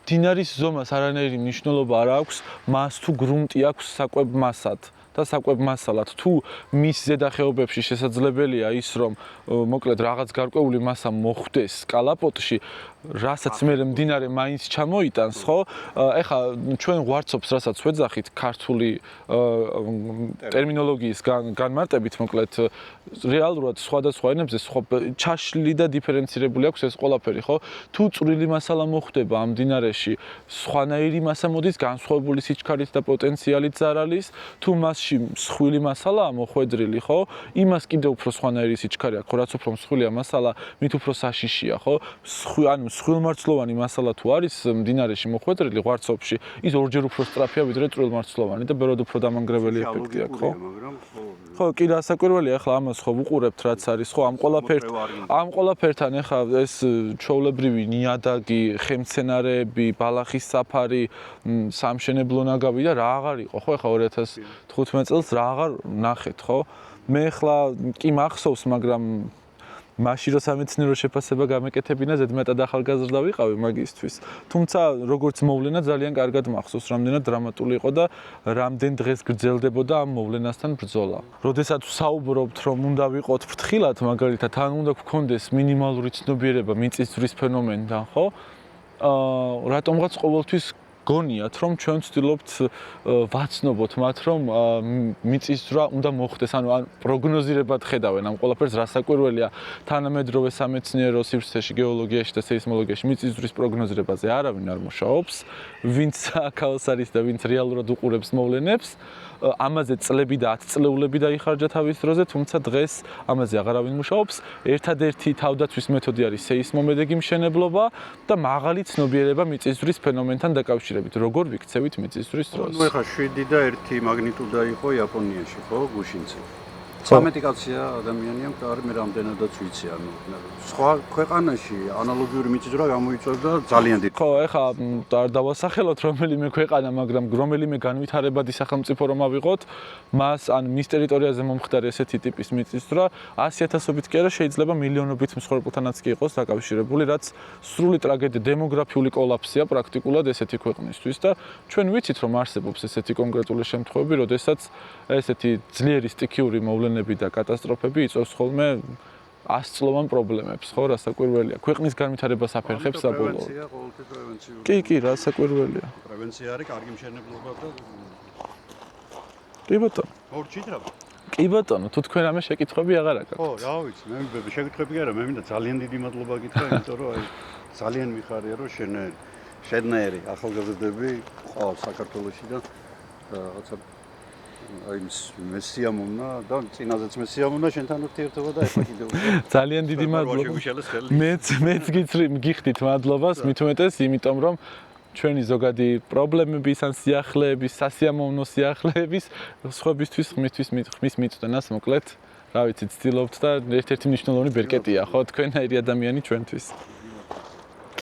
Speaker 2: დინარის ზომას არანაირი მნიშვნელობა არ აქვს, მას თუ გრუნტი აქვს საკვებ მასად და საკვებ მასალად. თუ მის ზედახეობებში შესაძლებელია ის, რომ მოკლედ რაღაც გარკვეული მასა მოხვდეს კალაპოტში, რასაც მე მდინარე მაინც ჩამოიტანს, ხო? ეხლა ჩვენ ვარცოფს, რასაც ვეძახით ქართული ტერმინოლოგიის განმარტებით, მოკლედ რეალურად სხვადასხვა ენებზე ჩაშლილი და დიფერენცირებული აქვს ეს ყველაფერი, ხო? თუ წვრილი მასალა მოხვდება ამ მდინარეში, სხვანაირი მასა მოდის განსხვავებული სიჩქარით და პოტენციალით ზარალის, თუ მასში მსხვილი მასალაა მოხვედრილი, ხო? იმას კიდევ უფრო სხვანაირი სიჩქარე აქვს, რაც უფრო მსხვილია მასალა, მით უფრო საშიშია, ხო? ანუ მსხვილმარცვლოვანი მასალა თუ არის მდინარეში მოხვედრილი ღვარცოფში, ის ორჯერ უფრო სწრაფია ვიდრე წვრილმარცვლოვანი და ბევრად უფრო დამანგრეველი ეფექტი აქვს, ხო? ხო, კი დასაკვირველია, ახლა ამას ხო ვუყურებთ, რაც არის, ხო, ამ ყველაფერთან ახლა ეს ჩვეულებრივი ნიადაგი, ხემცენარეები, ბალახის საფარი, სამშენებლო ნაგავი და რა აღარ იყო, ხო, ახლა 2015 წელს რა აღარ ნახეთ, ხო? მე ახლა კი მახსოვს, მაგრამ მაშინ რო სამეცნიერო შეფასება გამეკეთებინა, ზედმეტად ახალგაზრდა ვიყავი მაგისთვის. თუმცა როგორც მოვლენა ძალიან კარგად მახსოვს, რამდენად დრამატული იყო და რამდენ დღეს გრძელდებოდა ამ მოვლენასთან ბრძოლა. როდესაც ვსაუბრობთ, რომ უნდა ვიყოთ ფრთხილად, მაგალითად, ან უნდა გქონდეს მინიმალური ცნობიერება მიწისძვრის ფენომენთან, ხო? რატომღაც ყოველთვის გონიათ, რომ ჩვენ ვცდილობთ ვაცნობოთ მათ, რომ მიწისძვრა უნდა მოხდეს, ანუ პროგნოზირებად ხედავენ ამ ყველაფერს, რა საკვირველია თანამედროვე სამეცნიერო სივრცეში, გეოლოგიაში და სეისმოლოგიაში მიწისძვრის პროგნოზირებაზე არავინ არ მუშაობს, ვინც აქაოს არის და ვინც რეალურად უყურებს მოვლენებს, ამაზე წლები და 10 წლეულები დაიხარჯა თავის დროზე, თუმცა დღეს ამაზე აღარავინ მუშაობს. ერთადერთი თავდაცვის მეთოდი არის სეისმომედეგი მშენებლობა და მაღალი ცნობიერება მიწისძვრის ფენომენთან დაკავშირებით. როგორ ვიქცევით მიწისძვრის დროს?
Speaker 3: ნუ ეხა 7 და 1 მაგნიტუდა იყო იაპონიაში, ხო, გუშინზე. 13 კაცია ადამიანია მყარი, მე რამდენადაც ვიცი, ანუ სხვა ქვეყანაში ანალოგიური მიწისძვრა გამოიწვევდა ძალიან დიდი.
Speaker 2: ხო, ეხა არ დავასახელოთ რომელიმე ქვეყანა, მაგრამ რომელიმე განვითარებადი სახელმწიფო რომ ავიღოთ, მას ან მის ტერიტორიაზე მომხდარი ესეთი ტიპის მიწისძვრა 100,000-ობით კი არა, შეიძლება მილიონობით მსხვერპლთანაც კი იყოს დაკავშირებული, რაც სრული ტრაგედია, დემოგრაფიული კოლაფსია პრაქტიკულად ესეთი ქვეყნისთვის და ჩვენ ვიცით რომ არსებობს ესეთი კონკრეტული შემთხვევები, როდესაც ესეთი ძლიერი სტიქიური მოვლენები და კატასტროფები იწვევს ხოლმე 100-წლოვან პრობლემებს, ხო, რა საკვირველია. ქვეყნის განვითარებას აფერხებს საბოლოოდ.
Speaker 3: პრევენცია, ყოველთვის პრევენციული.
Speaker 2: კი, რა საკვირველია.
Speaker 3: პრევენცია არის კარგი მშენებლობა და
Speaker 2: კი ბატონო.
Speaker 3: ორჩით რა.
Speaker 2: კი ბატონო, თუ თქვენ ამე შეკითხვები აღარ აქვს.
Speaker 3: ხო, რა ვიცი, მე შეკითხები კი არა, მე მინდა ძალიან დიდი მადლობა გითხრა, იმიტომ რომ აი ძალიან მიხარია რომ შენნაირი ახალგაზრდები ყავს საქართველოში და რაღაცა აი მესიამონა და წინაზეც მესიამონა შენთან ურთიერთობა და ეხლა კიდევ
Speaker 2: ძალიან დიდი მადლობა. მეც გიხდით მადლობას, მით უმეტეს, იმიტომ რომ ჩვენი ზოგადი პრობლემების ან სიახლეების, სასიამოვნო სიახლეების სხვებისთვის ხმის მიწვდენას მოკლედ, რა ვიცი, ცდილობთ და ერთ-ერთი მნიშვნელოვანი ბერკეტია, ხო, თქვენაირი ადამიანი ჩვენთვის.